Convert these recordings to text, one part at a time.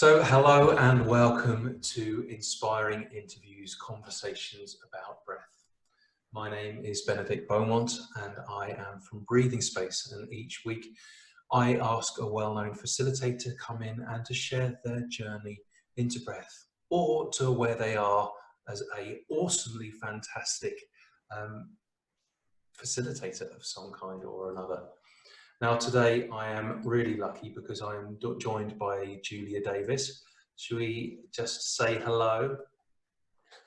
So hello and welcome to Inspiring Interviews, Conversations about Breath. My name is Benedict Beaumont and I am from Breathing Space, and each week I ask a well-known facilitator to come in and to share their journey into breath, or to where they are as a awesomely fantastic facilitator of some kind or another. Now today I am really lucky because I am joined by Julia Davis. Should we just say hello?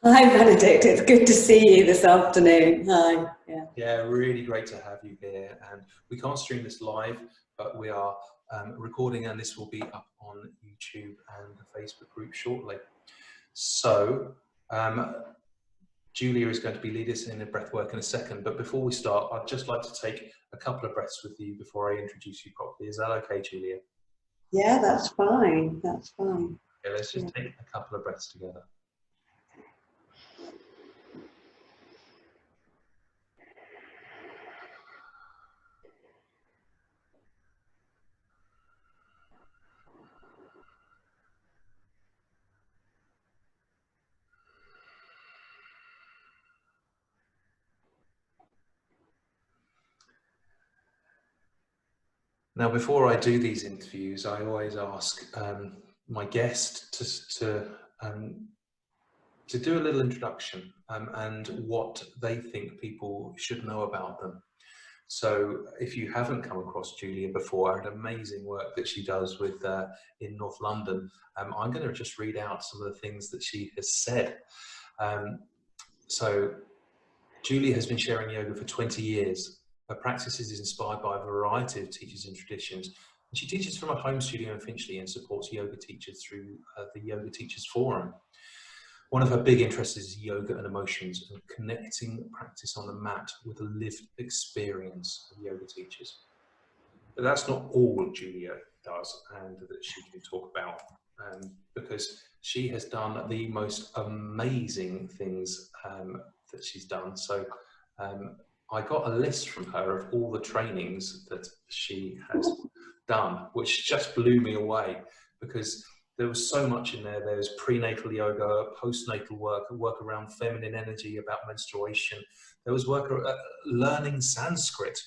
Hi Benedict, it's good to see you this afternoon. Hi. Yeah, really great to have you here. And we can't stream this live, but we are recording, and this will be up on YouTube and the Facebook group shortly. So Julia is going to be leading us in a breath work in a second, but before we start, I'd just like to take a couple of breaths with you before I introduce you properly. Is that okay, Julia? Yeah, that's fine. That's fine. Okay, let's just take a couple of breaths together. Now, before I do these interviews, I always ask my guest to do a little introduction and what they think people should know about them. So if you haven't come across Julia before, and amazing work that she does with in North London, I'm going to just read out some of the things that she has said. So Julia has been sharing yoga for 20 years. Her practice is inspired by a variety of teachers and traditions. And she teaches from a home studio in Finchley and supports yoga teachers through the Yoga Teachers Forum. One of her big interests is yoga and emotions, and connecting practice on the mat with a lived experience of yoga teachers. But that's not all Julia does and that she can talk about, because she has done the most amazing things that she's done. So I got a list from her of all the trainings that she has done, which just blew me away, because there was so much in there. There was prenatal yoga, postnatal work around feminine energy, about menstruation. There was work learning Sanskrit,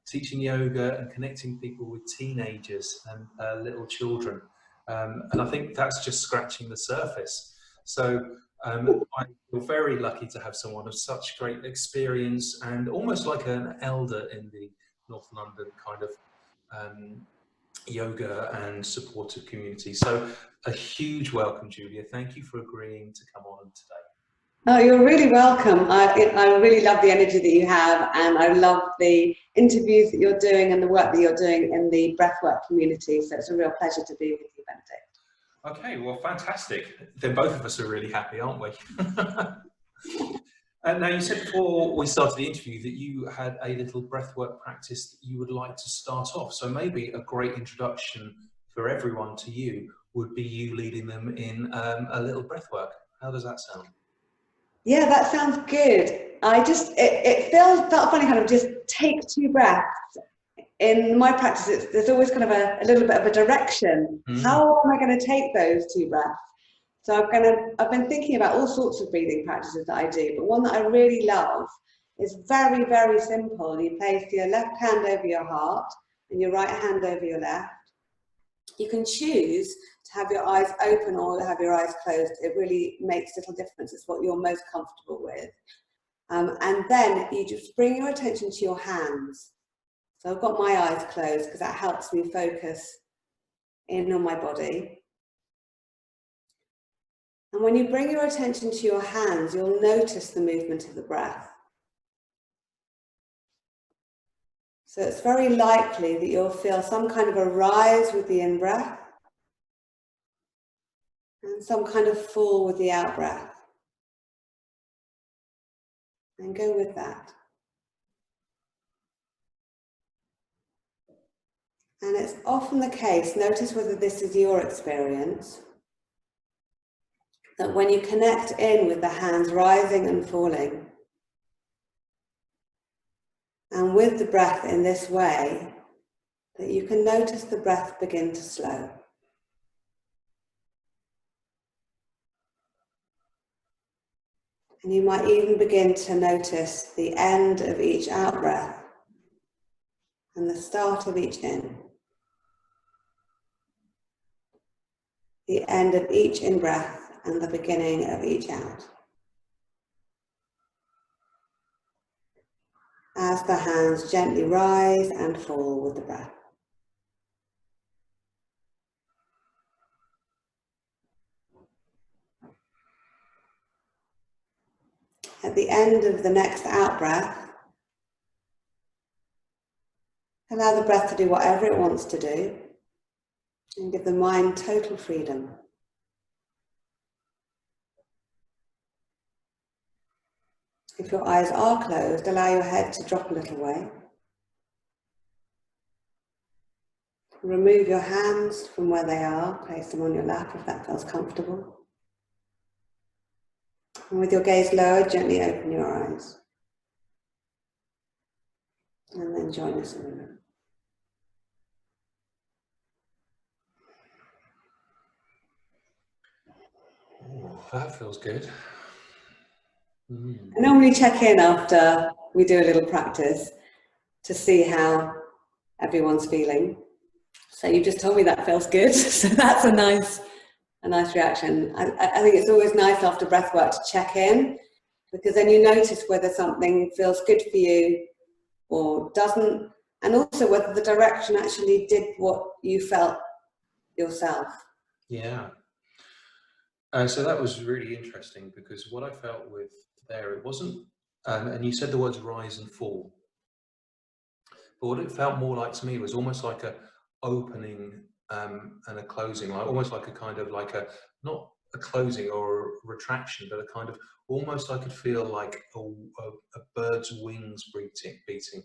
teaching yoga and connecting people with teenagers and little children. And I think that's just scratching the surface. So I feel very lucky to have someone of such great experience and almost like an elder in the North London kind of yoga and supportive community. So a huge welcome, Julia. Thank you for agreeing to come on today. Oh, you're really welcome. I really love the energy that you have, and I love the interviews that you're doing and the work that you're doing in the breathwork community. So it's a real pleasure to be with you, Benedict. Okay, well, fantastic. Then both of us are really happy, aren't we? Now, you said before we started the interview that you had a little breathwork practice that you would like to start off. So maybe a great introduction for everyone to you would be you leading them in a little breathwork. How does that sound? Yeah, that sounds good. It felt funny, kind of just take 2 breaths. In my practice, there's always kind of a little bit of a direction. How am I going to take those 2 breaths? So I've been thinking about all sorts of breathing practices that I do, but one that I really love is very, very simple. You place your left hand over your heart and your right hand over your left. You can choose to have your eyes open or have your eyes closed. It really makes little difference. It's what you're most comfortable with. And then you just bring your attention to your hands. So I've got my eyes closed because that helps me focus in on my body. And when you bring your attention to your hands, you'll notice the movement of the breath. So it's very likely that you'll feel some kind of a rise with the in-breath and some kind of fall with the out-breath. And go with that. And it's often the case, notice whether this is your experience, that when you connect in with the hands rising and falling, and with the breath in this way, that you can notice the breath begin to slow. And you might even begin to notice the end of each out breath and the start of each in. The end of each in breath and the beginning of each out. As the hands gently rise and fall with the breath. At the end of the next out breath, allow the breath to do whatever it wants to do and give the mind total freedom. If your eyes are closed, allow your head to drop a little way. Remove your hands from where they are, place them on your lap if that feels comfortable. And with your gaze lowered, gently open your eyes. And then join us in the room. Oh, that feels good. I normally check in after we do a little practice to see how everyone's feeling. So you just told me that feels good, so that's a nice reaction. I think it's always nice after breath work to check in, because then you notice whether something feels good for you or doesn't, and also whether the direction actually did what you felt yourself. Yeah. So that was really interesting, because what I felt with there, it wasn't, and you said the words rise and fall, but what it felt more like to me was almost like a opening and a closing, like almost like a kind of like a, not a closing or a retraction, but a kind of, almost I could feel like a bird's wings beating.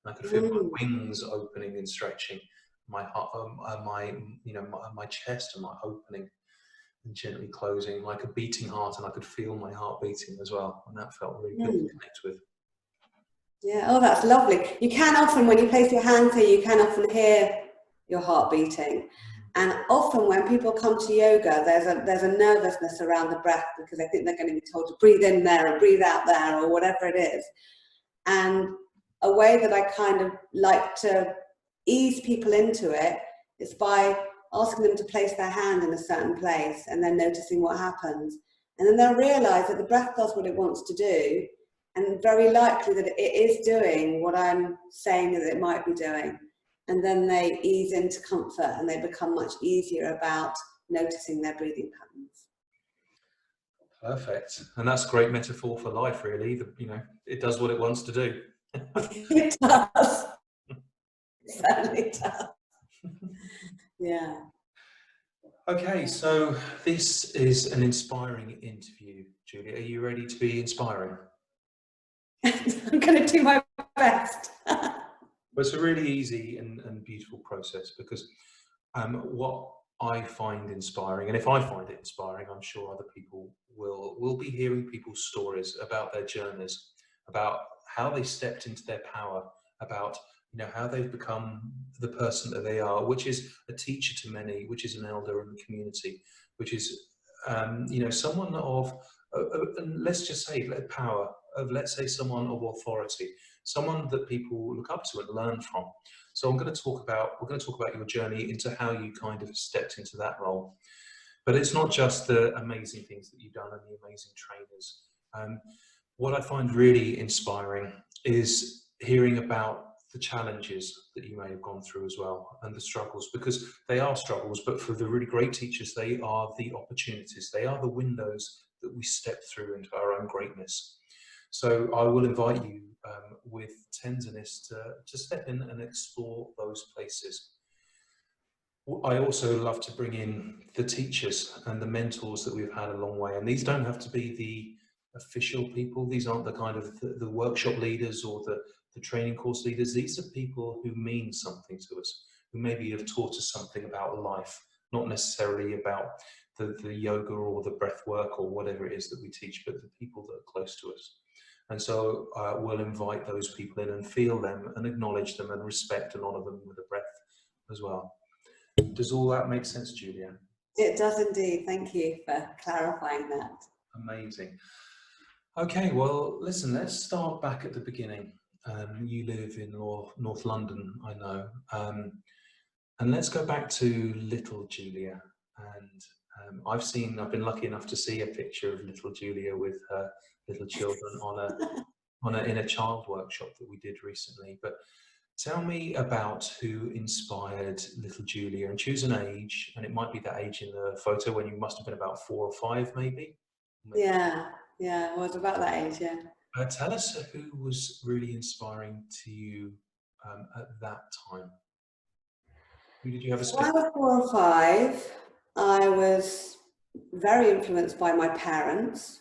And I could feel my wings opening and stretching, my heart, my chest and my opening and gently closing, like a beating heart, and I could feel my heart beating as well, and that felt really good to connect with. Yeah, oh, that's lovely. You can often, when you place your hands here, you can often hear your heart beating. And often when people come to yoga, there's a nervousness around the breath, because they think they're going to be told to breathe in there and breathe out there, or whatever it is. And a way that I kind of like to ease people into it is by asking them to place their hand in a certain place and then noticing what happens. And then they'll realize that the breath does what it wants to do, and very likely that it is doing what I'm saying that it might be doing. And then they ease into comfort and they become much easier about noticing their breathing patterns. Perfect. And that's a great metaphor for life, really. It does what it wants to do. It does. It certainly does. Yeah. Okay, so this is an inspiring interview, Julia. Are you ready to be inspiring? I'm going to do my best. Well, it's a really easy and beautiful process, because what I find inspiring, and if I find it inspiring, I'm sure other people will be hearing people's stories about their journeys, about how they stepped into their power, about how they've become the person that they are, which is a teacher to many, which is an elder in the community, which is someone of let's just say power, of let's say someone of authority, someone that people look up to and learn from. So we're going to talk about your journey into how you kind of stepped into that role. But it's not just the amazing things that you've done and the amazing trainers. What I find really inspiring is hearing about the challenges that you may have gone through as well, and the struggles, because they are struggles, but for the really great teachers, they are the opportunities, they are the windows that we step through into our own greatness. So I will invite you with tenderness to step in and explore those places. I also love to bring in the teachers and the mentors that we've had a long way, and these don't have to be the official people. These aren't the kind of the workshop leaders or the training course leaders. These are people who mean something to us, who maybe have taught us something about life, not necessarily about the yoga or the breath work or whatever it is that we teach, but the people that are close to us. And so we'll invite those people in and feel them and acknowledge them and respect and honour them with a breath as well. Does all that make sense, Julia? It does indeed. Thank you for clarifying that. Amazing. Okay, well, listen, let's start back at the beginning. You live in North London, I know. And let's go back to little Julia. And I've been lucky enough to see a picture of little Julia with her little children in a child workshop that we did recently. But tell me about who inspired little Julia, and choose an age, and it might be that age in the photo when you must have been about 4 or 5, maybe. Yeah, yeah, I was about that age, yeah. Tell us who was really inspiring to you at that time. Who did you have a So when I split? was 4 or 5, I was very influenced by my parents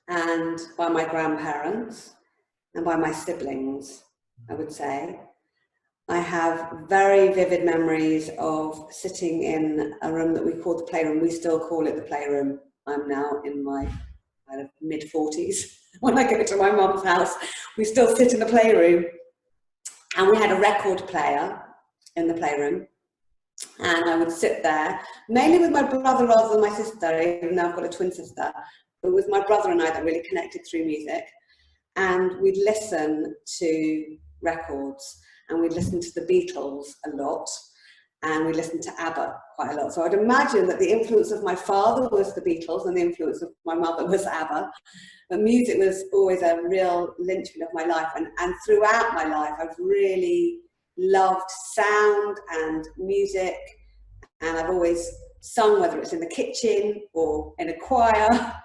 and by my grandparents and by my siblings, I would say. I have very vivid memories of sitting in a room that we called the playroom. We still call it the playroom. I'm now in my kind of mid-40s. When I go to my mum's house, we still sit in the playroom. And we had a record player in the playroom. And I would sit there, mainly with my brother rather than my sister, even though I've got a twin sister. But with my brother and I that really connected through music. And we'd listen to records, and we'd listen to the Beatles a lot, and we listened to ABBA quite a lot. So I'd imagine that the influence of my father was the Beatles and the influence of my mother was ABBA. But music was always a real linchpin of my life. And throughout my life, I've really loved sound and music. And I've always sung, whether it's in the kitchen or in a choir.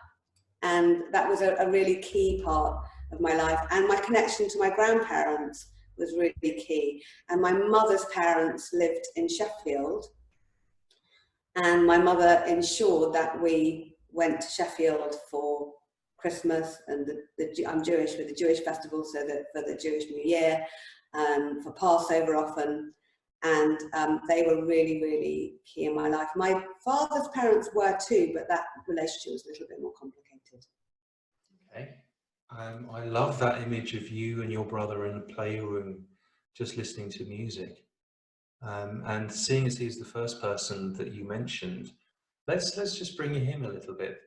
And that was a really key part of my life. And my connection to my grandparents was really key. And my mother's parents lived in Sheffield, and my mother ensured that we went to Sheffield for Christmas, and I'm Jewish, with the Jewish festival, so that for the Jewish New Year, for Passover often, and they were really, really key in my life. My father's parents were too, but that relationship was a little bit more complicated. Okay. I love that image of you and your brother in a playroom, just listening to music. And seeing as he's the first person that you mentioned, let's just bring him a little bit.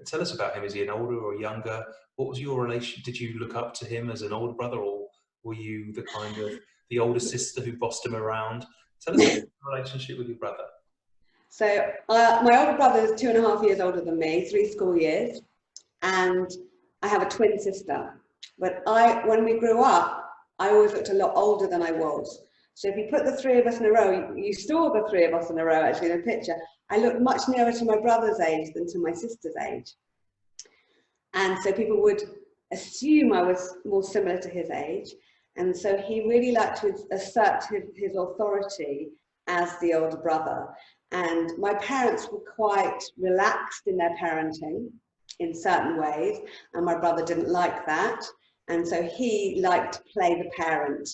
Tell us about him. Is he an older or younger? What was your relation? Did you look up to him as an older brother, or were you the kind of the older sister who bossed him around? Tell us about your relationship with your brother. So my older brother is 2.5 years older than me, 3 school years, and I have a twin sister. But when we grew up, I always looked a lot older than I was. So if you put the 3 of us in a row, you saw the 3 of us in a row actually in a picture. I looked much nearer to my brother's age than to my sister's age. And so people would assume I was more similar to his age. And so he really liked to assert his authority as the older brother. And my parents were quite relaxed in their parenting in certain ways, and my brother didn't like that. And so he liked to play the parent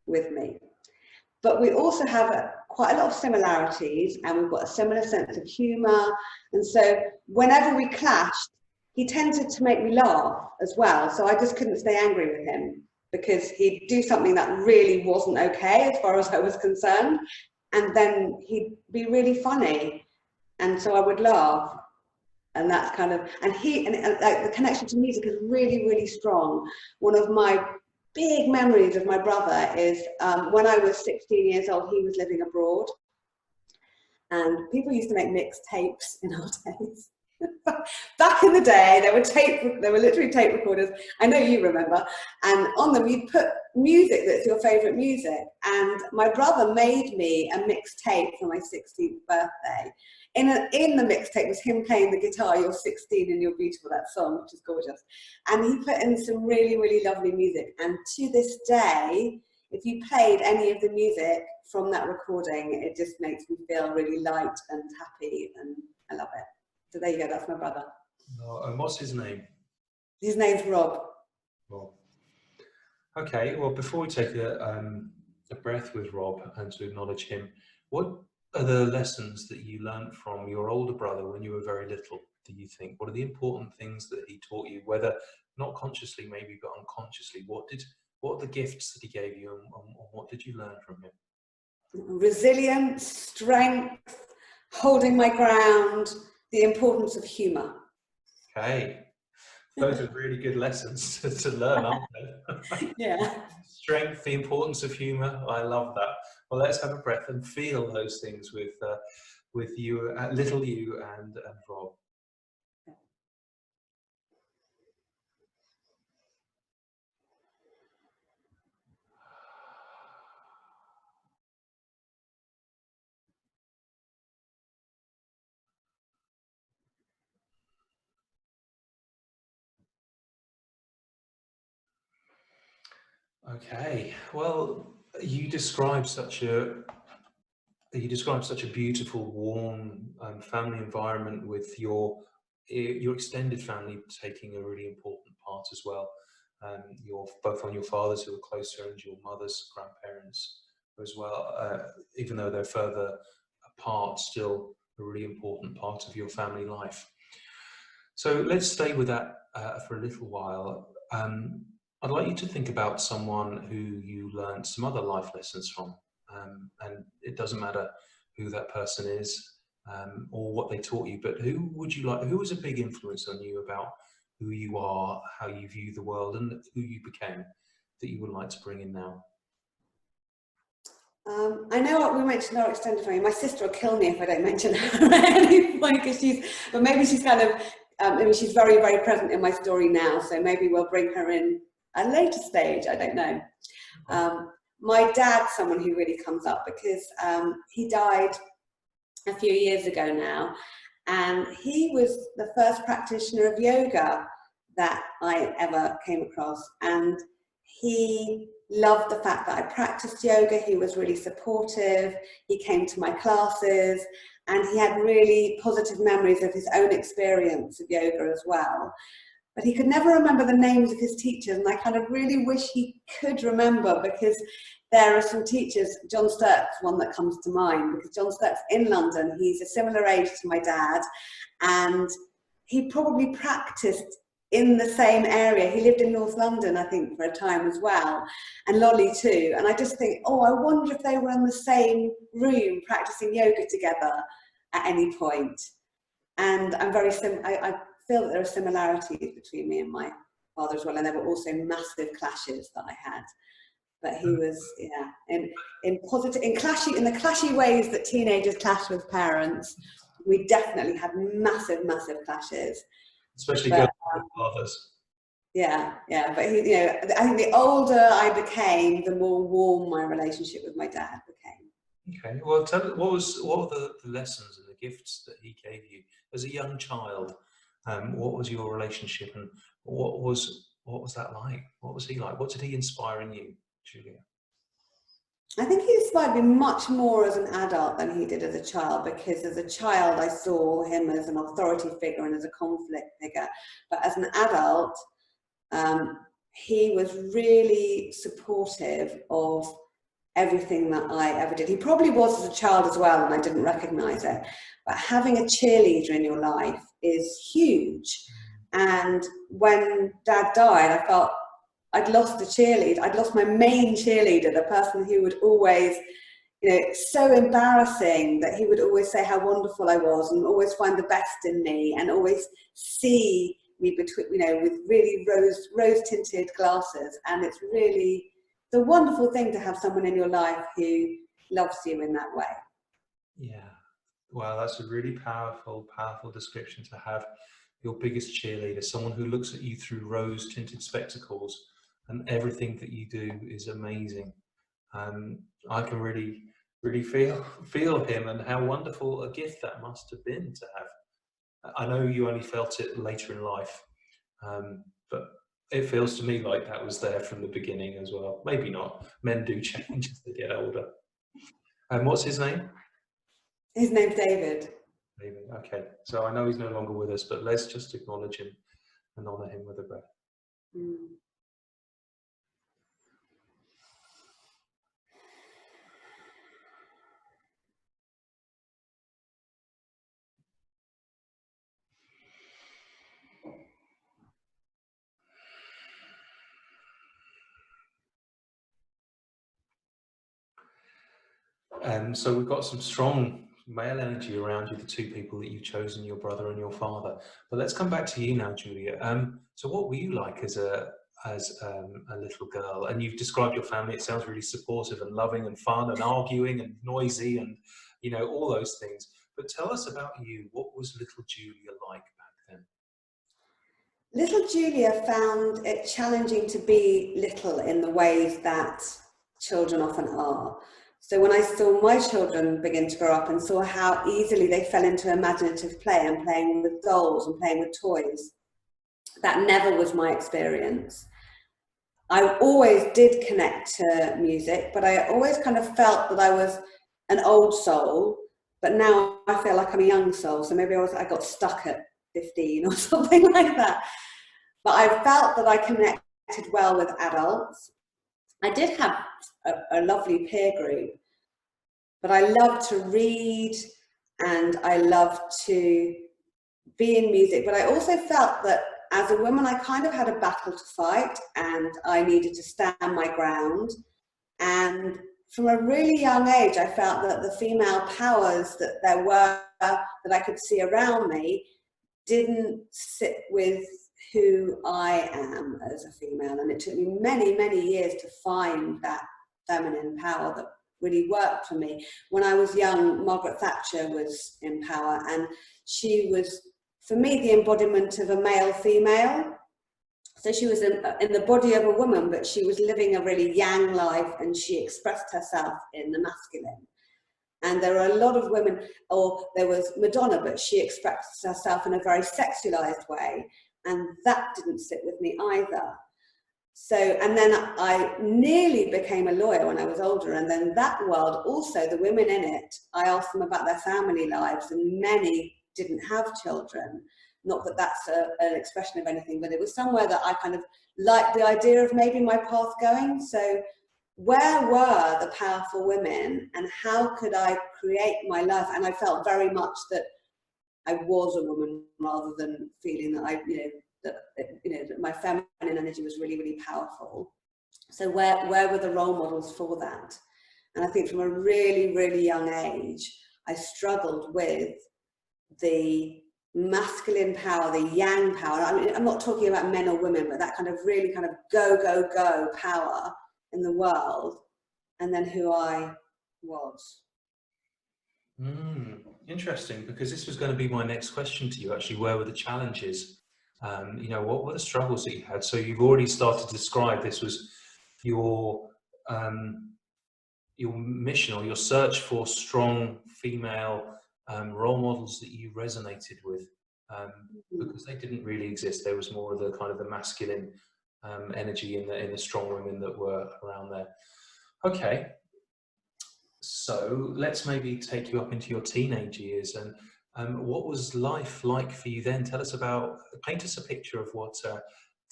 with me. But we also have quite a lot of similarities, and we've got a similar sense of humour. And so whenever we clashed, he tended to make me laugh as well. So I just couldn't stay angry with him, because he'd do something that really wasn't okay as far as I was concerned. And then he'd be really funny. And so I would laugh. And that's kind of, and like the connection to music is really, really strong. One of my big memories of my brother is when I was 16 years old, he was living abroad. And people used to make mixed tapes in our days. Back in the day, there were literally tape recorders. I know you remember. And on them, you'd put music that's your favourite music. And my brother made me a mixed tape for my 16th birthday. In the mixtape was him playing the guitar, "You're 16 and You're Beautiful," that song, which is gorgeous. And he put in some really, really lovely music. And to this day, if you played any of the music from that recording, it just makes me feel really light and happy, and I love it. So there you go, that's my brother. Oh, and what's his name? His name's Rob. Rob. Okay, well, before we take a breath with Rob and to acknowledge him, what are the lessons that you learned from your older brother when you were very little, do you think? What are the important things that he taught you, whether not consciously maybe, but unconsciously? What are the gifts that he gave you, and what did you learn from him? Resilience, strength, holding my ground, the importance of humour. Okay, Those are really good lessons to learn, aren't they? Yeah. Strength, the importance of humour. I love that. Well, let's have a breath and feel those things with you, little you, and Rob. Okay. Well, you describe such a beautiful, warm family environment with your extended family taking a really important part as well. Both on your fathers who are closer and your mother's grandparents as well, even though they're further apart, still a really important part of your family life. So let's stay with that for a little while. I'd like you to think about someone who you learned some other life lessons from. And it doesn't matter who that person is or what they taught you, but who was a big influence on you about who you are, how you view the world, and who you became that you would like to bring in now? I know what we mentioned our extended family. My sister will kill me if I don't mention her at any point, because but maybe she's kind of, she's very, very present in my story now, so maybe we'll bring her in at a later stage, I don't know. My dad's someone who really comes up because he died a few years ago now, and he was the first practitioner of yoga that I ever came across, and he loved the fact that I practiced yoga. He was really supportive. He came to my classes, and he had really positive memories of his own experience of yoga as well. But he could never remember the names of his teachers, and I kind of really wish he could remember, because there are some teachers, John Sturck's one that comes to mind, because John Sturck's in London. He's a similar age to my dad, and he probably practiced in the same area. He lived in North London, I think, for a time as well, and Lolly too. And I just think, oh, I wonder if they were in the same room practicing yoga together at any point. And I feel that there are similarities between me and my father as well, and there were also massive clashes that I had. But he was, yeah, in the clashy ways that teenagers clash with parents. We definitely had massive clashes. Especially girls with fathers. Yeah, but he, I think the older I became, the more warm my relationship with my dad became. Okay, well, tell me, what were the lessons and the gifts that he gave you as a young child? What was your relationship, and what was that like? What was he like? What did he inspire in you, Julia? I think he inspired me much more as an adult than he did as a child, because as a child I saw him as an authority figure and as a conflict figure. But as an adult, he was really supportive of everything that I ever did. He probably was as a child as well, and I didn't recognize it. But having a cheerleader in your life is huge. And when Dad died, I felt I'd lost the cheerleader. I'd lost my main cheerleader, the person who would always, so embarrassing that he would always say how wonderful I was and always find the best in me and always see me between, with really rose tinted glasses. And it's really the wonderful thing to have someone in your life who loves you in that way. Yeah, well, that's a really powerful description, to have your biggest cheerleader, someone who looks at you through rose tinted spectacles, and everything that you do is amazing. I can really feel him, and how wonderful a gift that must have been to have. I know you only felt it later in life, but it feels to me like that was there from the beginning as well. Maybe not. Men do change as they get older. And what's his name? His name's David. David. Okay. So I know he's no longer with us, but let's just acknowledge him and honour him with a breath. So we've got some strong male energy around you, the two people that you've chosen, your brother and your father. But let's come back to you now, Julia. So what were you like as a little girl? And you've described your family. It sounds really supportive and loving and fun and arguing and noisy and, you know, all those things. But tell us about you. What was little Julia like back then? Little Julia found it challenging to be little in the ways that children often are. So when I saw my children begin to grow up and saw how easily they fell into imaginative play and playing with dolls and playing with toys, that never was my experience. I always did connect to music, but I always kind of felt that I was an old soul, but now I feel like I'm a young soul. So maybe I got stuck at 15 or something like that. But I felt that I connected well with adults. I did have a lovely peer group, but I loved to read and I loved to be in music. But I also felt that as a woman, I kind of had a battle to fight and I needed to stand my ground. And from a really young age, I felt that the female powers that there were, that I could see around me, didn't sit with who I am as a female. And it took me many, many years to find that feminine power that really worked for me. When I was young, Margaret Thatcher was in power, and she was, for me, the embodiment of a male-female. So she was in the body of a woman, but she was living a really yang life, and she expressed herself in the masculine. And there are a lot of women, or there was Madonna, but she expressed herself in a very sexualized way, and that didn't sit with me either. So, and then I nearly became a lawyer when I was older, and then that world also, the women in it, I asked them about their family lives, and many didn't have children. Not that that's an expression of anything, but it was somewhere that I kind of liked the idea of maybe my path going. So where were the powerful women, and how could I create my life? And I felt very much that I was a woman rather than feeling that that my feminine energy was really, really powerful. So where were the role models for that? And I think from a really, really young age, I struggled with the masculine power, the yang power. I mean, I'm not talking about men or women, but that kind of really kind of go, go, go power in the world, and then who I was. Interesting, because this was going to be my next question to you, actually. Where were the challenges? You know, what were the struggles that you had? So you've already started to describe this was your mission, or your search for strong female role models that you resonated with, because they didn't really exist. There was more of the kind of the masculine energy in the strong women that were around there. Okay, so let's maybe take you up into your teenage years, and what was life like for you then? Tell us paint us a picture of what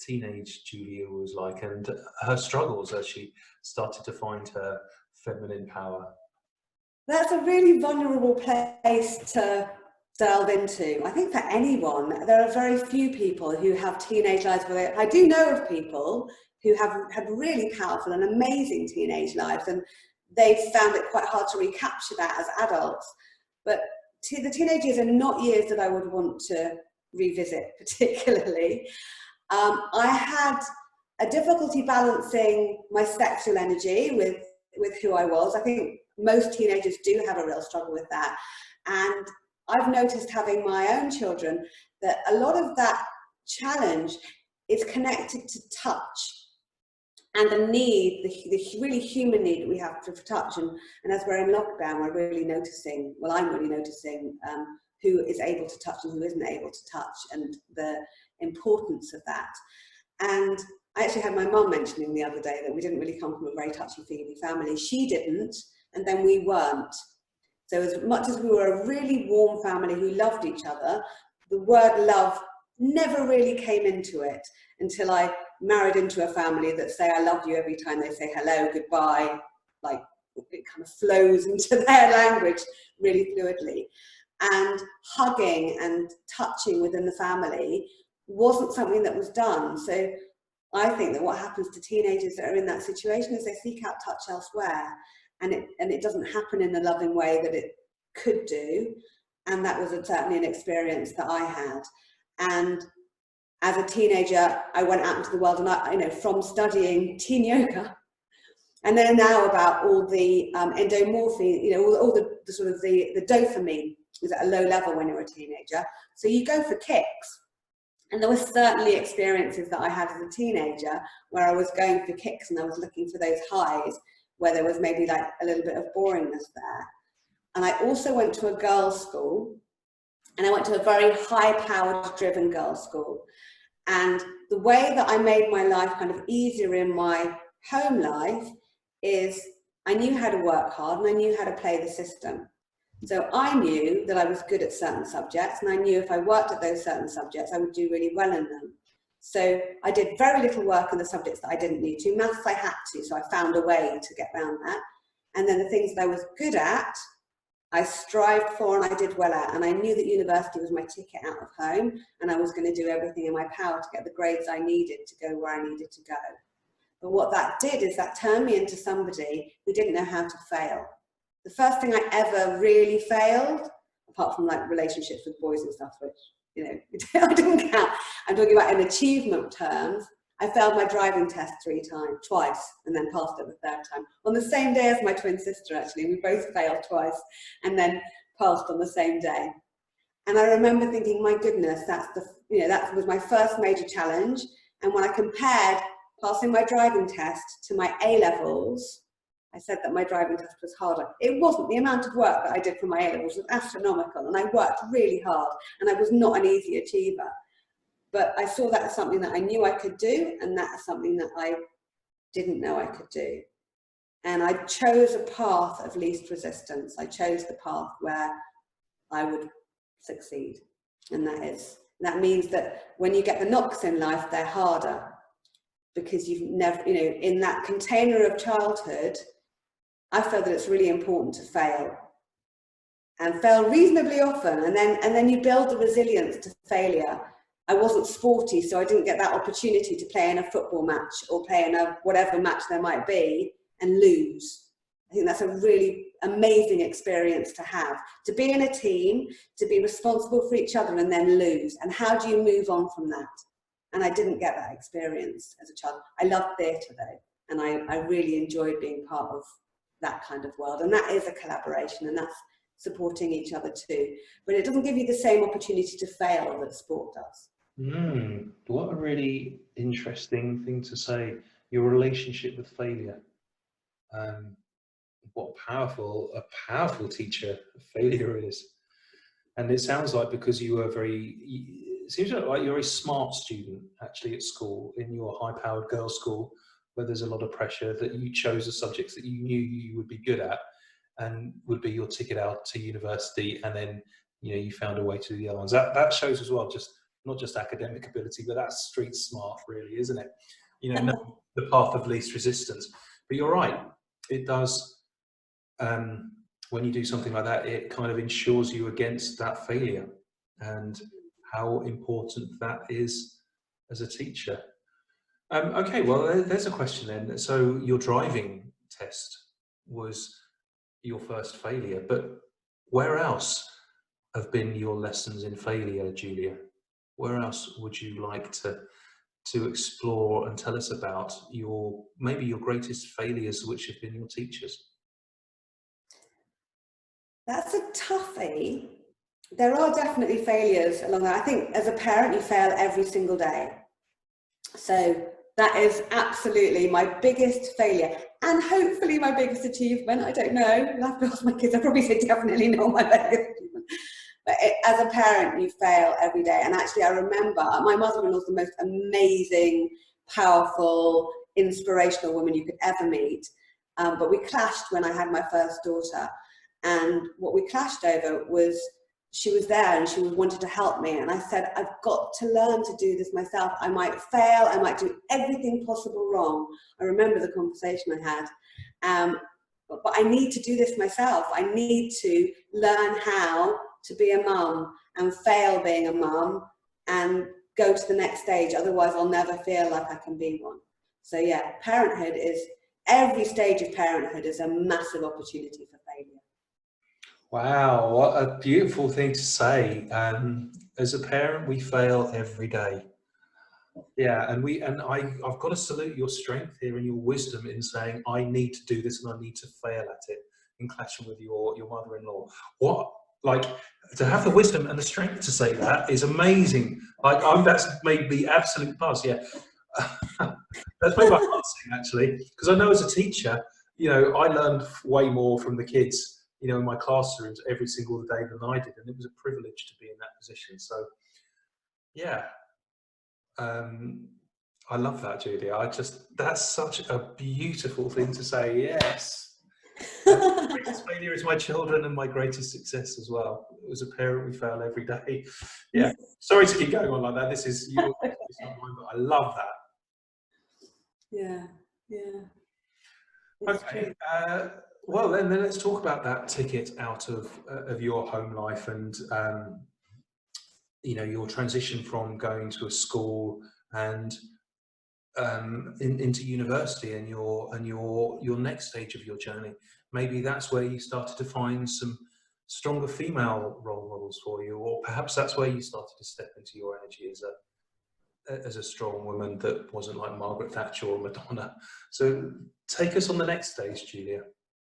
teenage Julia was like, and her struggles as she started to find her feminine power. That's a really vulnerable place to delve into. I think for anyone, there are very few people who have teenage lives. I do know of people who have had really powerful and amazing teenage lives, and they've found it quite hard to recapture that as adults. But the teenage years are not years that I would want to revisit particularly. I had a difficulty balancing my sexual energy with who I was. I think most teenagers do have a real struggle with that. And I've noticed, having my own children, that a lot of that challenge is connected to touch and the need, the really human need that we have for touch. And as we're in lockdown, we're really noticing, well, I'm really noticing who is able to touch and who isn't able to touch, and the importance of that. And I actually had my mum mentioning the other day that we didn't really come from a very touchy-feely family. She didn't, and then we weren't. So as much as we were a really warm family who loved each other, the word love never really came into it until I married into a family that say I love you every time they say hello, goodbye. Like, it kind of flows into their language really fluidly. And hugging and touching within the family wasn't something that was done. So I think that what happens to teenagers that are in that situation is they seek out touch elsewhere, and it doesn't happen in the loving way that it could do. And that was certainly an experience that I had. And as a teenager, I went out into the world, and I, you know, from studying teen yoga, and then now about all the endomorphine, you know, all the sort of the dopamine is at a low level when you're a teenager. So you go for kicks. And there were certainly experiences that I had as a teenager where I was going for kicks and I was looking for those highs where there was maybe like a little bit of boringness there. And I also went to a girls' school, and I went to a very high-powered, driven girls' school. And the way that I made my life kind of easier in my home life is I knew how to work hard and I knew how to play the system. So I knew that I was good at certain subjects, and I knew if I worked at those certain subjects, I would do really well in them. So I did very little work in the subjects that I didn't need to. Maths I had to, so I found a way to get around that. And then the things that I was good at, I strived for and I did well at. And I knew that university was my ticket out of home, and I was going to do everything in my power to get the grades I needed to go where I needed to go. But what that did is that turned me into somebody who didn't know how to fail. The first thing I ever really failed, apart from like relationships with boys and stuff, which, you know, I didn't count. I'm talking about in achievement terms. I failed my driving test twice, and then passed it the third time. On the same day as my twin sister, actually. We both failed twice and then passed on the same day. And I remember thinking, my goodness, that was my first major challenge. And when I compared passing my driving test to my A-levels, I said that my driving test was harder. It wasn't. The amount of work that I did for my A-levels was astronomical, and I worked really hard, and I was not an easy achiever. But I saw that as something that I knew I could do, and that's something that I didn't know I could do. And I chose a path of least resistance. I chose the path where I would succeed. And that means that when you get the knocks in life, they're harder, because you've never, you know, in that container of childhood, I feel that it's really important to fail, and fail reasonably often, and then you build the resilience to failure. I wasn't sporty, so I didn't get that opportunity to play in a football match or play in a whatever match there might be and lose. I think that's a really amazing experience to have, to be in a team, to be responsible for each other and then lose. And how do you move on from that? And I didn't get that experience as a child. I loved theatre though, and I really enjoyed being part of that kind of world. And that is a collaboration, and that's supporting each other too. But it doesn't give you the same opportunity to fail that sport does. What a really interesting thing to say. Your relationship with failure. What a powerful teacher failure is. And it sounds like, because you were it seems like you're a very smart student actually at school, in your high-powered girls' school, where there's a lot of pressure, that you chose the subjects that you knew you would be good at and would be your ticket out to university, and then, you know, you found a way to do the other ones. That shows as well, just not just academic ability, but that's street smart, really, isn't it? You know, the path of least resistance. But you're right, it does. When you do something like that, it kind of insures you against that failure, and how important that is as a teacher. Okay, well, there's a question then. So your driving test was your first failure, but where else have been your lessons in failure, Julia? Where else would you like to explore and tell us about maybe your greatest failures, which have been your teachers? That's a toughie. There are definitely failures along that. I think as a parent, you fail every single day. So that is absolutely my biggest failure, and hopefully my biggest achievement. I don't know. You'll have to ask my kids. I'll probably say definitely not my biggest achievement. But as a parent, you fail every day. And actually, I remember my mother-in-law was the most amazing, powerful, inspirational woman you could ever meet. But we clashed when I had my first daughter. And what we clashed over was, she was there and she wanted to help me. And I said, I've got to learn to do this myself. I might fail. I might do everything possible wrong. I remember the conversation I had. But I need to do this myself. I need to learn how to be a mum and fail being a mum and go to the next stage. Otherwise, I'll never feel like I can be one. So yeah, every stage of parenthood is a massive opportunity for failure. Wow, what a beautiful thing to say. As a parent, we fail every day. Yeah, I've got to salute your strength here and your wisdom in saying I need to do this and I need to fail at it in clashing with your mother-in-law. What, like, to have the wisdom and the strength to say that is amazing. Like, that's made me absolute buzz. Yeah, that's made my heart sing actually, because I know as a teacher, I learned way more from the kids, in my classrooms every single day than I did, and it was a privilege to be in that position. So, yeah. Um, I love that, Judy. That's such a beautiful thing to say. Yes. My greatest failure is my children and my greatest success as well. As a parent, we fail every day. Yeah. Sorry to keep going on like that. This is your, it's not mine, but I love that. Yeah, yeah. Okay. Well, then let's talk about that ticket out of your home life and your transition from going to a school and into university and your next stage of your journey. Maybe that's where you started to find some stronger female role models for you, or perhaps that's where you started to step into your energy as a strong woman that wasn't like Margaret Thatcher or Madonna. So take us on the next stage, Julia.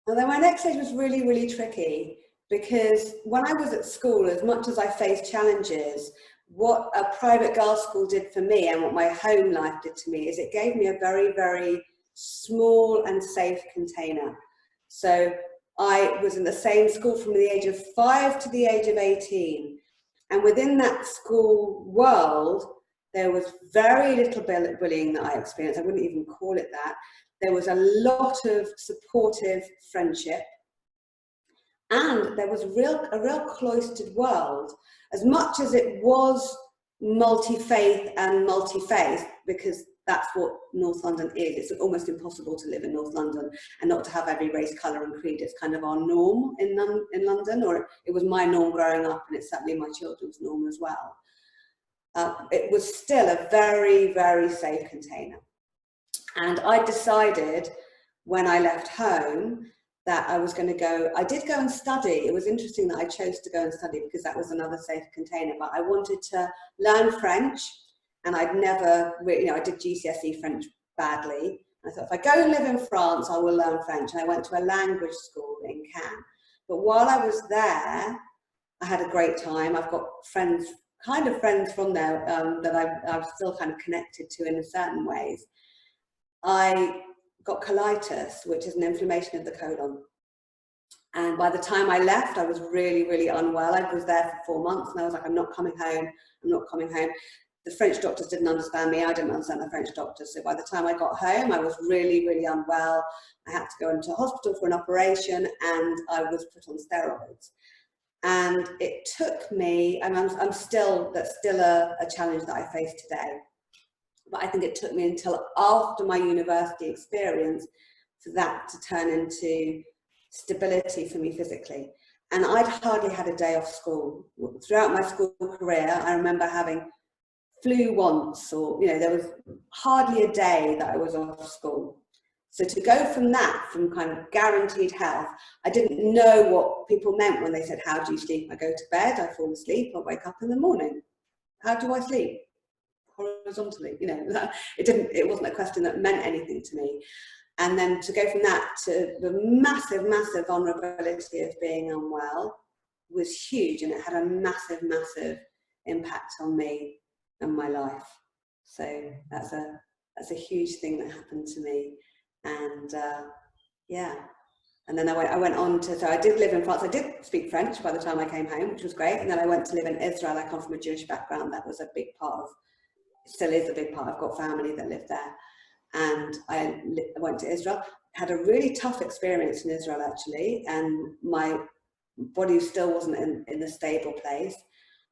Well, then my next stage was really, really tricky, because when I was at school, as much as I faced challenges, what a private girls' school did for me and what my home life did to me is it gave me a very, very small and safe container. So I was in the same school from the age of 5 to the age of 18. And within that school world, there was very little bullying that I experienced. I wouldn't even call it that. There was a lot of supportive friendship, and there was a real cloistered world. As much as it was multi-faith and multi-faith, because that's what North London is. It's almost impossible to live in North London and not to have every race, colour and creed. It's kind of our norm in London, or it was my norm growing up, and it's certainly my children's norm as well. It was still a very, very safe container. And I decided when I left home that I was going to go, I did go and study. It was interesting that I chose to go and study because that was another safe container, but I wanted to learn French, and I'd never really, I did GCSE French badly. I thought, if I go and live in France, I will learn French. And I went to a language school in Cannes. But while I was there, I had a great time. I've got friends from there that I'm still kind of connected to in certain ways. I got colitis, which is an inflammation of the colon. And by the time I left, I was really, really unwell. I was there for 4 months, and I was like, I'm not coming home. I'm not coming home. The French doctors didn't understand me. I didn't understand the French doctors. So by the time I got home, I was really, really unwell. I had to go into hospital for an operation, and I was put on steroids. And it took me, and that's still a challenge that I face today. But I think it took me until after my university experience for that to turn into stability for me physically. And I'd hardly had a day off school. Throughout my school career, I remember having flu once, or, there was hardly a day that I was off school. So to go from that, from kind of guaranteed health, I didn't know what people meant when they said, how do you sleep? I go to bed, I fall asleep, I wake up in the morning. How do I sleep? Horizontally, it wasn't a question that meant anything to me. And then to go from that to the massive vulnerability of being unwell was huge, and it had a massive impact on me and my life. So that's a huge thing that happened to me. And yeah, and then I went on to, so I did live in France. I did speak French by the time I came home, which was great. And then I went to live in Israel. I come from a Jewish background. That was a big part of, still is a big part. I've got family that live there. And I went to Israel, had a really tough experience in Israel actually, and my body still wasn't in a stable place.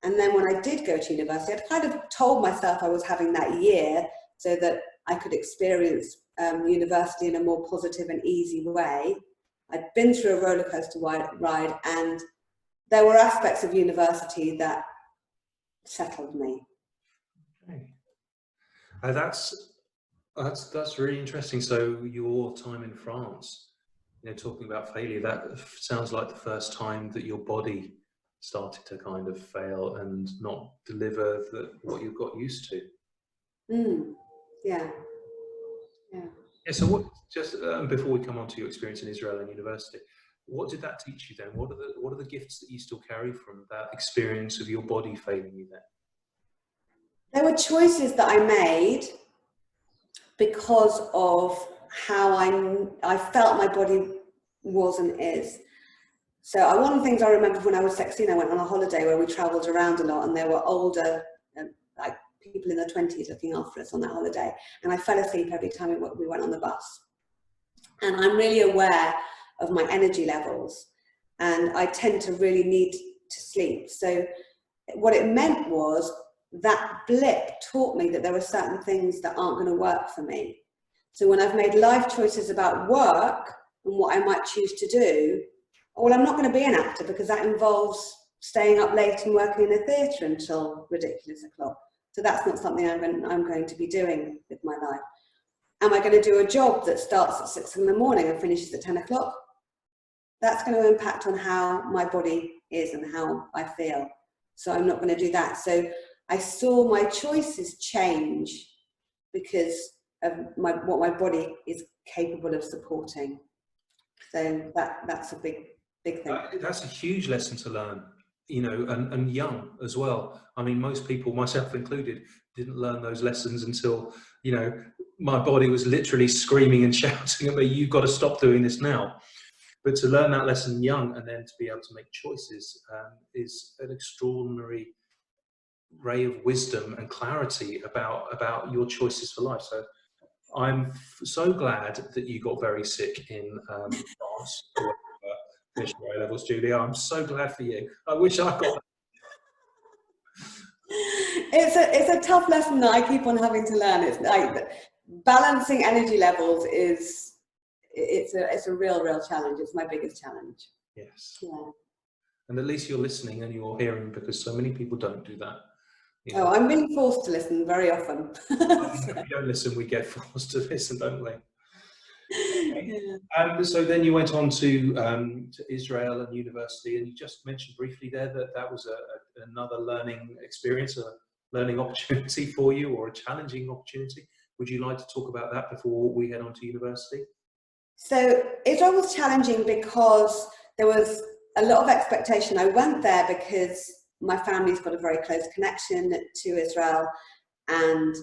And then when I did go to university, I'd kind of told myself I was having that year so that I could experience university in a more positive and easy way. I'd been through a roller coaster ride, and there were aspects of university that settled me. Okay. That's really interesting. So your time in France You know, talking about failure, that sounds like the first time that your body started to kind of fail and not deliver what you got used to. Yeah. Yeah. So what? Just before we come on to your experience in Israel and university, what did that teach you then? What are the gifts that you still carry from that experience of your body failing you then? There were choices that I made because of how I felt my body was and is. So one of the things I remember when I was 16, I went on a holiday where we travelled around a lot, and there were older, like people in their 20s looking after us on that holiday. And I fell asleep every time we went on the bus. And I'm really aware of my energy levels, and I tend to really need to sleep. So what it meant was that blip taught me that there are certain things that aren't going to work for me. So when I've made life choices about work and what I might choose to do, well, I'm not going to be an actor because that involves staying up late and working in a theatre until ridiculous o'clock. So that's not something I'm going to be doing with my life. Am I going to do a job that starts at 6 in the morning and finishes at 10 o'clock? That's going to impact on how my body is and how I feel. So I'm not going to do that. So I saw my choices change because of what my body is capable of supporting. So that's a big thing. That's a huge lesson to learn, you know, and young as well. I mean, most people, myself included, didn't learn those lessons until, you know, my body was literally screaming and shouting at me, "You've got to stop doing this now." But to learn that lesson young and then to be able to make choices is an extraordinary ray of wisdom and clarity about your choices for life. So I'm so glad that you got very sick in France. Finished your A levels, Julia. I'm so glad for you. I wish I got that. It's a tough lesson that I keep on having to learn. It's like balancing energy levels it's a real challenge. It's my biggest challenge. Yes. Yeah. And at least you're listening and you're hearing, because so many people don't do that. You know? Oh, I'm being forced to listen very often. If we don't listen, we get forced to listen, don't we? Yeah. So then you went on to Israel and university, and you just mentioned briefly there that was another learning experience, a learning opportunity for you, or a challenging opportunity. Would you like to talk about that before we head on to university? So Israel was challenging because there was a lot of expectation. I went there because my family's got a very close connection to Israel, and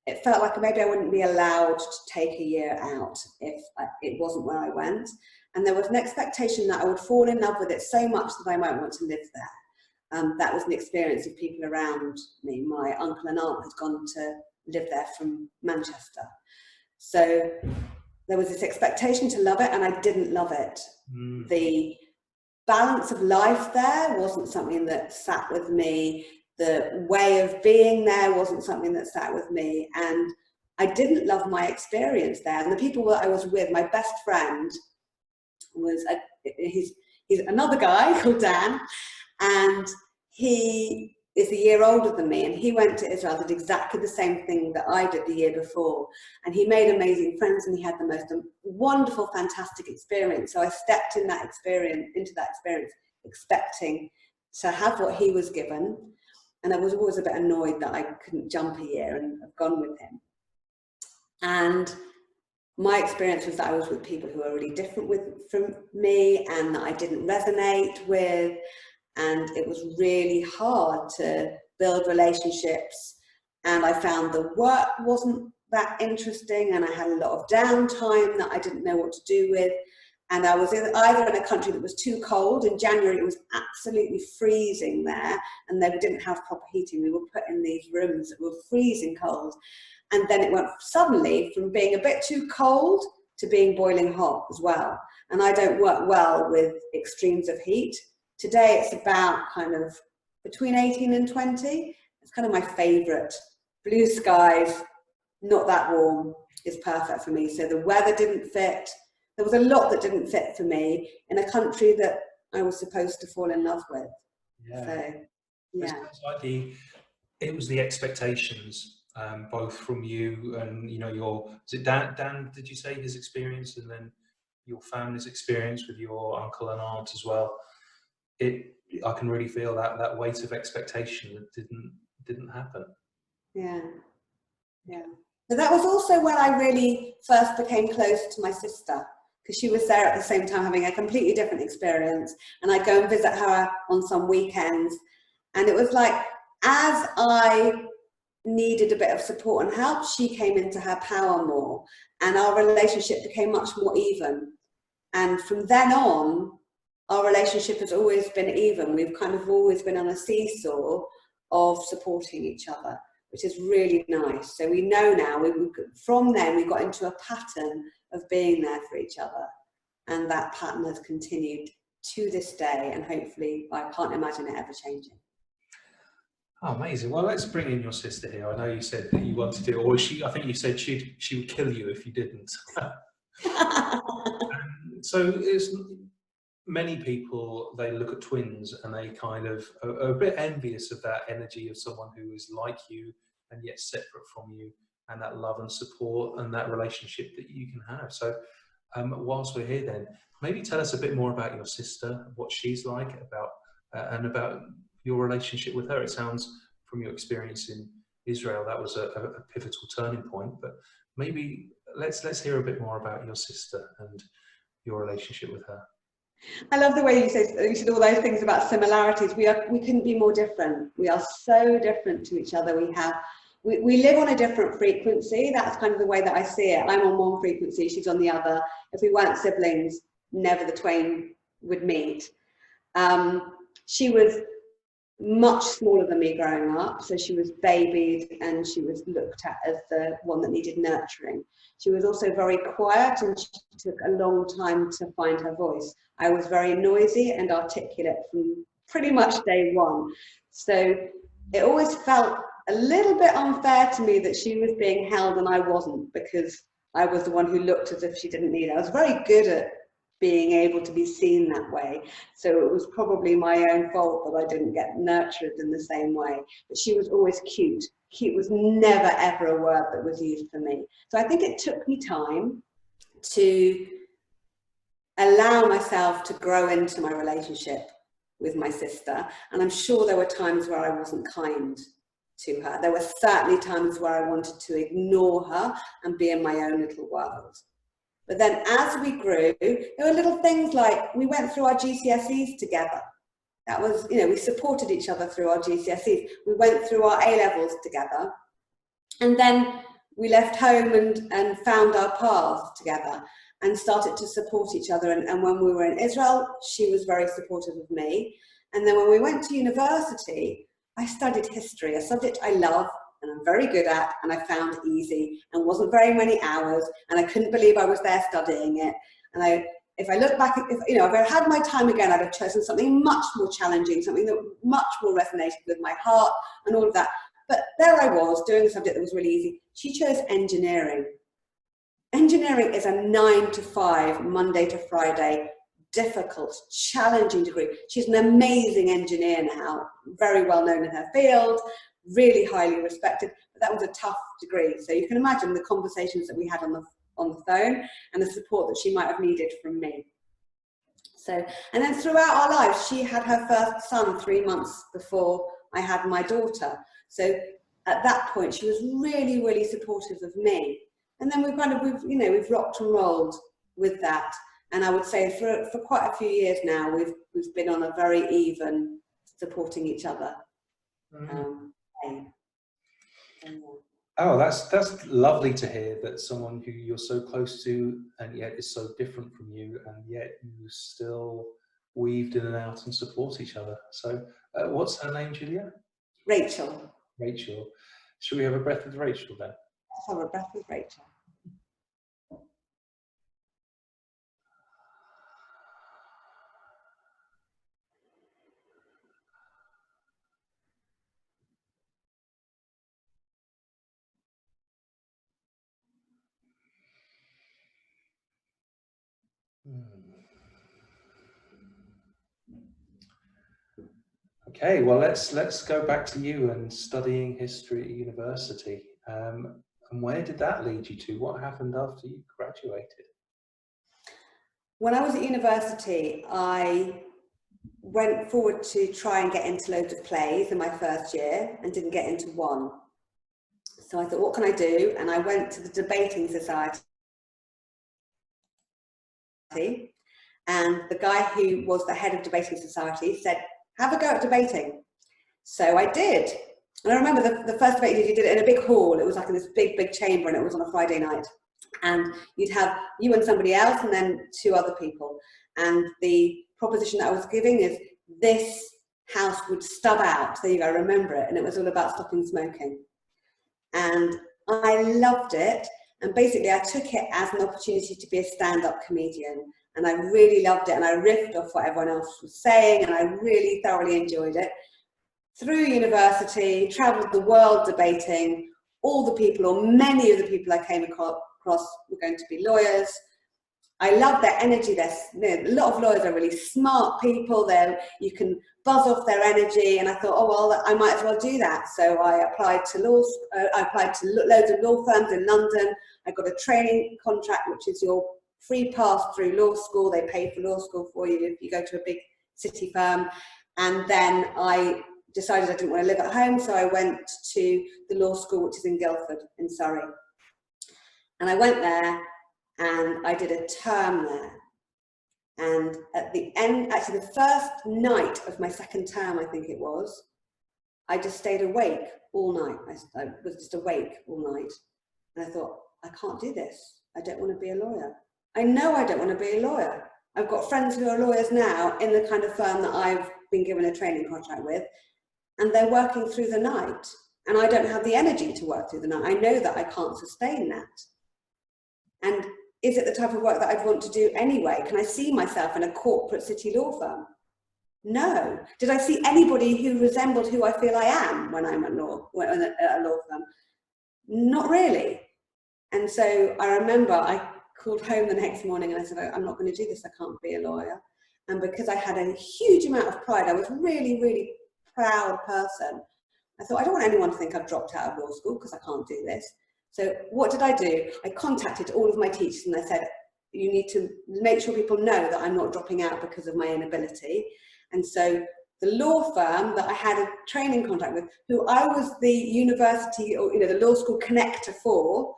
it felt like maybe I wouldn't be allowed to take a year out if it wasn't where I went. And there was an expectation that I would fall in love with it so much that I might want to live there. That was an experience of people around me. My uncle and aunt had gone to live there from Manchester. So there was this expectation to love it, and I didn't love it. The balance of life there wasn't something that sat with me. The way of being there wasn't something that sat with me, and I didn't love my experience there. And the people that I was with, my best friend was he's another guy called Dan, and he is a year older than me, and he went to Israel, did exactly the same thing that I did the year before, and he made amazing friends, and he had the most wonderful, fantastic experience. So I stepped into that experience expecting to have what he was given, and I was always a bit annoyed that I couldn't jump a year and have gone with him. And my experience was that I was with people who were really different from me, and that I didn't resonate with. And it was really hard to build relationships. And I found the work wasn't that interesting, and I had a lot of downtime that I didn't know what to do with. And I was either in a country that was too cold. In January, it was absolutely freezing there, and they didn't have proper heating. We were put in these rooms that were freezing cold. And then it went suddenly from being a bit too cold to being boiling hot as well. And I don't work well with extremes of heat. Today it's about kind of between 18 and 20. It's kind of my favorite. Blue skies, not that warm, is perfect for me. So the weather didn't fit. There was a lot that didn't fit for me in a country that I was supposed to fall in love with. Yeah. So, yeah. It was the expectations, both from you and, you know, is it Dan, did you say his experience, and then your family's experience with your uncle and aunt as well, I can really feel that weight of expectation that didn't happen. Yeah, yeah. But that was also when I really first became close to my sister, because she was there at the same time having a completely different experience, and I'd go and visit her on some weekends, and it was like, as I needed a bit of support and help, she came into her power more, and our relationship became much more even. And from then on, our relationship has always been even. We've kind of always been on a seesaw of supporting each other, which is really nice. So we know now, from then we got into a pattern of being there for each other. And that pattern has continued to this day, and hopefully I can't imagine it ever changing. Oh, amazing. Well, let's bring in your sister here. I know you said that you wanted to, or I think you said she would kill you if you didn't. So it's many people, they look at twins and they kind of are a bit envious of that energy of someone who is like you and yet separate from you, and that love and support and that relationship that you can have. So whilst we're here then, maybe tell us a bit more about your sister, what she's like, and about your relationship with her. It sounds, from your experience in Israel, that was a pivotal turning point, but maybe let's hear a bit more about your sister and your relationship with her. I love the way you said all those things about similarities. We couldn't be more different. We are so different to each other. We live on a different frequency. That's kind of the way that I see it. I'm on one frequency, she's on the other. If we weren't siblings, never the twain would meet. She was much smaller than me growing up, so she was babied and she was looked at as the one that needed nurturing. She was also very quiet, and she took a long time to find her voice. I was very noisy and articulate from pretty much day one, so it always felt a little bit unfair to me that she was being held and I wasn't, because I was the one who looked as if she didn't need it. I was very good at being able to be seen that way, so it was probably my own fault that I didn't get nurtured in the same way. But she was always cute. Cute was never ever a word that was used for me. So I think it took me time to allow myself to grow into my relationship with my sister, and I'm sure there were times where I wasn't kind to her. There were certainly times where I wanted to ignore her and be in my own little world. But then as we grew, there were little things like we went through our GCSEs together. That was, we supported each other through our GCSEs. We went through our A-levels together. And then we left home and found our paths together and started to support each other. And when we were in Israel, she was very supportive of me. And then when we went to university, I studied history, a subject I love and I'm very good at, and I found easy, and wasn't very many hours, and I couldn't believe I was there studying it. And if I look back, if I had my time again, I'd have chosen something much more challenging, something that much more resonated with my heart and all of that. But there I was doing a subject that was really easy. She chose engineering. Engineering is a 9 to 5, Monday to Friday, difficult, challenging degree. She's an amazing engineer now, very well known in her field, really highly respected, but that was a tough degree. So you can imagine the conversations that we had on the phone and the support that she might have needed from me. So, and then throughout our lives, she had her first son 3 months before I had my daughter. So at that point, she was really, really supportive of me. And then we've rocked and rolled with that. And I would say for quite a few years now, we've been on a very even supporting each other. Oh, that's lovely to hear, that someone who you're so close to and yet is so different from you, and yet you still weaved in and out and support each other. So what's her name, Julia? Rachel. Rachel. Should we have a breath with Rachel then? Let's have a breath with Rachel. Okay, well let's go back to you and studying history at university. And where did that lead you to? What happened after you graduated? When I was at university, I went forward to try and get into loads of plays in my first year and didn't get into one. So I thought, what can I do? And I went to the debating society, and the guy who was the head of debating society said, have a go at debating. So I did. And I remember the first debate you did it in a big hall. It was like in this big chamber, and it was on a Friday night. And you'd have you and somebody else and then 2 other people. And the proposition that I was giving is this house would stub out. There you go, remember it. And it was all about stopping smoking. And I loved it. And basically I took it as an opportunity to be a stand-up comedian. And I really loved it. And I riffed off what everyone else was saying. And I really thoroughly enjoyed it. Through university, travelled the world debating. All the people, or many of the people I came across were going to be lawyers. I love their energy. A lot of lawyers are really smart people. You can buzz off their energy, and I thought, oh well, I might as well do that. So I applied to loads of law firms in London. I got a training contract, which is your free pass through law school. They pay for law school for you if you go to a big city firm. And then I decided I didn't want to live at home, so I went to the law school, which is in Guildford in Surrey. And I went there and I did a term there. And at the end, actually the first night of my second term, I think it was, I just stayed awake all night. I was just awake all night. And I thought, I can't do this. I don't want to be a lawyer. I know I don't want to be a lawyer. I've got friends who are lawyers now in the kind of firm that I've been given a training contract with, and they're working through the night. And I don't have the energy to work through the night. I know that I can't sustain that. And is it the type of work that I'd want to do anyway? Can I see myself in a corporate city law firm? No. Did I see anybody who resembled who I feel I am when I'm at a law firm? Not really. And so I remember I called home the next morning and I said, I'm not going to do this. I can't be a lawyer. And because I had a huge amount of pride, I was really, really proud person. I thought, I don't want anyone to think I've dropped out of law school because I can't do this. So what did I do? I contacted all of my teachers and I said, you need to make sure people know that I'm not dropping out because of my inability. And so the law firm that I had a training contract with, who I was the university or the law school connector for,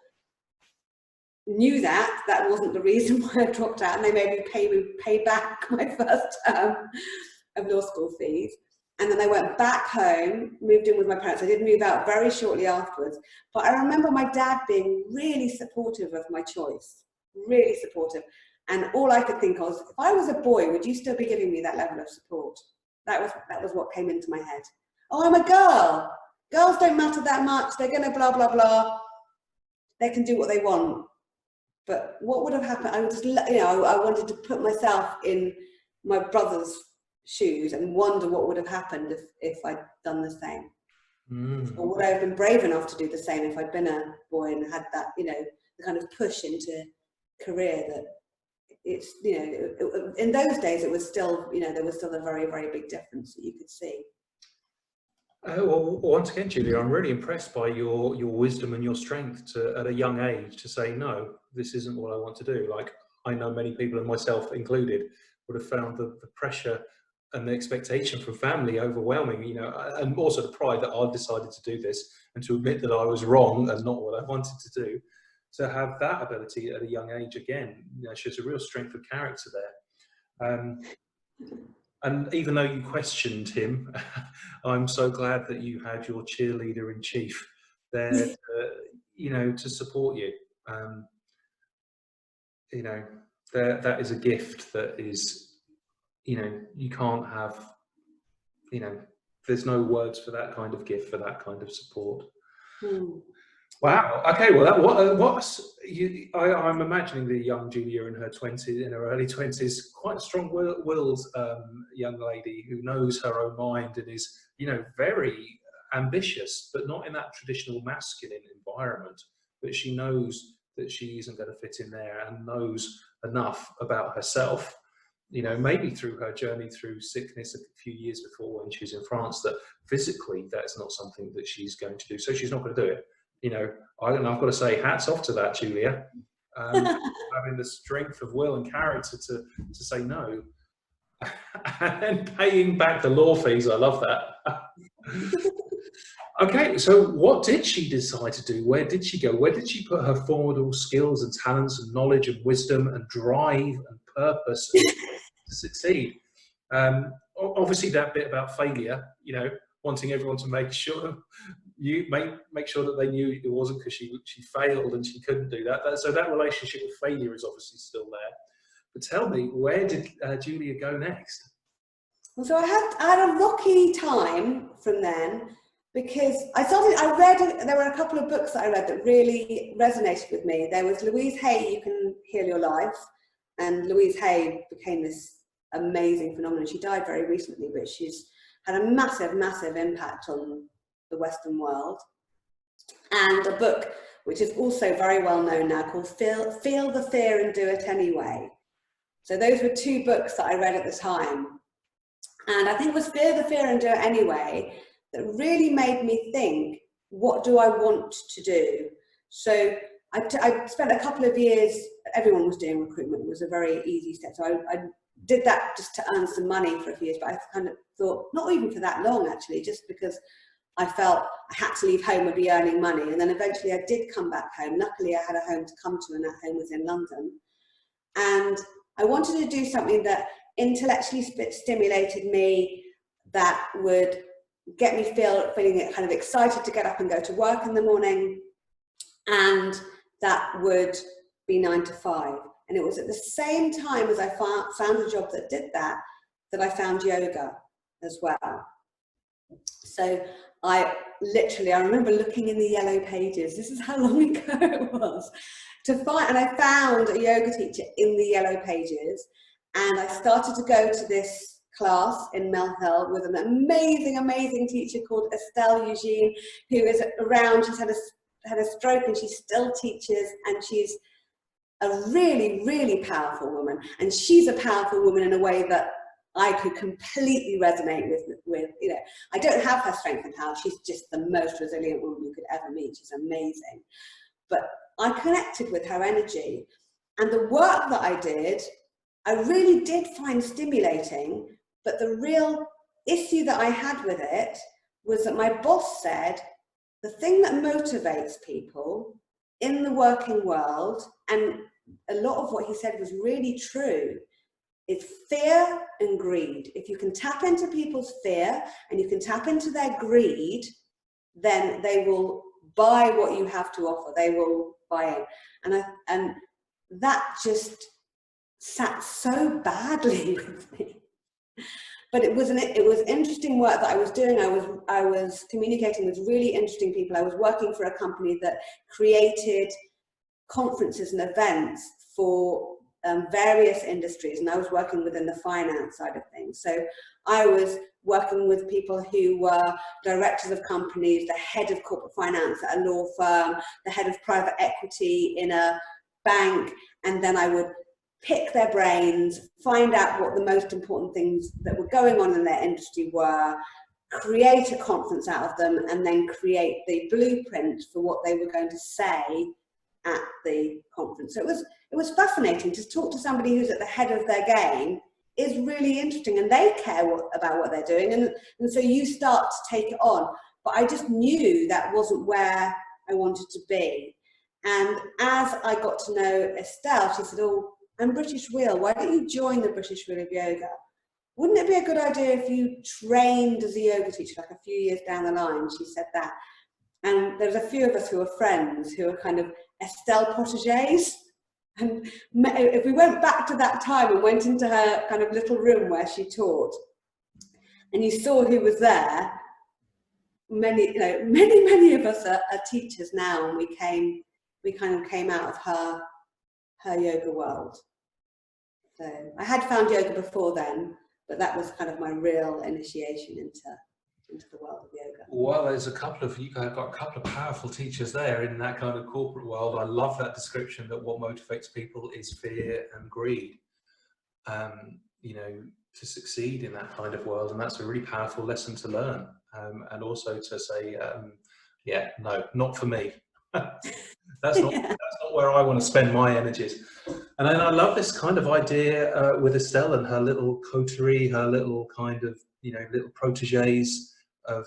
knew that wasn't the reason why I dropped out, and they made me pay back my first term of law school fees. And then I went back home, moved in with my parents. I did move out very shortly afterwards. But I remember my dad being really supportive of my choice, really supportive. And all I could think of was, if I was a boy, would you still be giving me that level of support? That was what came into my head. Oh, I'm a girl. Girls don't matter that much. They're going to blah, blah, blah. They can do what they want. But what would have happened? I would just, I wanted to put myself in my brother's shoes and wonder what would have happened if I'd done the same. Or would I have been brave enough to do the same if I'd been a boy and had that, the kind of push into career that it's, in those days it was still, there was still a very, very big difference that you could see. Well, once again, Julia, I'm really impressed by your wisdom and your strength at a young age to say, no, this isn't what I want to do. Like, I know many people, and myself included, would have found the pressure and the expectation from family overwhelming, and also the pride that I'd decided to do this and to admit that I was wrong and not what I wanted to do. To have that ability at a young age, again, shows a real strength of character there. And even though you questioned him, I'm so glad that you had your cheerleader in chief there, to support you. That is a gift that is, you can't have, there's no words for that kind of gift, for that kind of support. Wow. Okay. Well, I'm imagining the young Julia in her early 20s, quite a strong-willed young lady who knows her own mind and is, very ambitious, but not in that traditional masculine environment. But she knows that she isn't going to fit in there and knows enough about herself. Maybe through her journey through sickness a few years before when she was in France, that physically that's not something that she's going to do. So she's not going to do it. And I've got to say, hats off to that, Julia. having the strength of will and character to say no, and paying back the law fees. I love that. Okay, so what did she decide to do? Where did she go? Where did she put her formidable skills and talents and knowledge and wisdom and drive and purpose to succeed? Obviously, that bit about failure, you know, wanting everyone to make sure make sure that they knew it wasn't because she failed and she couldn't do that. So that relationship with failure is obviously still there. But tell me, where did Julia go next? Well, so I had a rocky time from then, because I read, there were a couple of books that I read that really resonated with me. There was Louise Hay, You Can Heal Your Life. And Louise Hay became this amazing phenomenon. She died very recently, but she's had a massive, massive impact on the Western world. And a book which is also very well known now called Feel the Fear and Do It Anyway. So those were two books that I read at the time. And I think it was Fear the Fear and Do It Anyway that really made me think, what do I want to do? So I spent a couple of years, everyone was doing recruitment, it was a very easy step. So I did that just to earn some money for a few years, but I kind of thought, not even for that long actually, just because I felt I had to leave home and be earning money. And then eventually I did come back home. Luckily I had a home to come to, and that home was in London. And I wanted to do something that intellectually stimulated me, that would get me feeling kind of excited to get up and go to work in the morning, and that would be 9 to 5. And it was at the same time as I found a job that did that I found yoga as well. So I remember looking in the yellow pages, this is how long ago it was, and I found a yoga teacher in the yellow pages, and I started to go to this class in Mill Hill with an amazing, amazing teacher called Estelle Eugene, who is around. She's had a stroke and she still teaches, and she's a really, really powerful woman. And she's a powerful woman in a way that I could completely resonate with. You know, I don't have her strength and power. She's just the most resilient woman you could ever meet. She's amazing. But I connected with her energy, and the work that I did, I really did find stimulating. But the real issue that I had with it was that my boss said, the thing that motivates people in the working world, and a lot of what he said was really true, is fear and greed. If you can tap into people's fear and you can tap into their greed, then they will buy what you have to offer. They will buy it. And that just sat so badly with me. But it was interesting work that I was doing. I was communicating with really interesting people. I was working for a company that created conferences and events for various industries, and I was working within the finance side of things. So I was working with people who were directors of companies, the head of corporate finance at a law firm, the head of private equity in a bank, and then I would pick their brains, find out what the most important things that were going on in their industry were, create a conference out of them, and then create the blueprint for what they were going to say at the conference. So it was fascinating to talk to somebody who's at the head of their game. Is really interesting, and they care about what they're doing, and so you start to take it on. But I just knew that wasn't where I wanted to be. And as I got to know Estelle, she said, "Oh, I'm British Wheel. Why don't you join the British Wheel of Yoga? Wouldn't it be a good idea if you trained as a yoga teacher like a few years down the line?" She said that. And there's a few of us who are friends who are kind of Estelle protégés. And if we went back to that time and went into her kind of little room where she taught, and you saw who was there, many of us are teachers now, and we kind of came out of her yoga world. So I had found yoga before then, but that was kind of my real initiation into the world of yoga. Well, you guys got a couple of powerful teachers there in that kind of corporate world. I love that description that what motivates people is fear and greed, you know, to succeed in that kind of world. And that's a really powerful lesson to learn. And also to say, yeah, no, not for me. That's not where I want to spend my energies. And then I love this kind of idea with Estelle and her little coterie, her little kind of, little proteges of,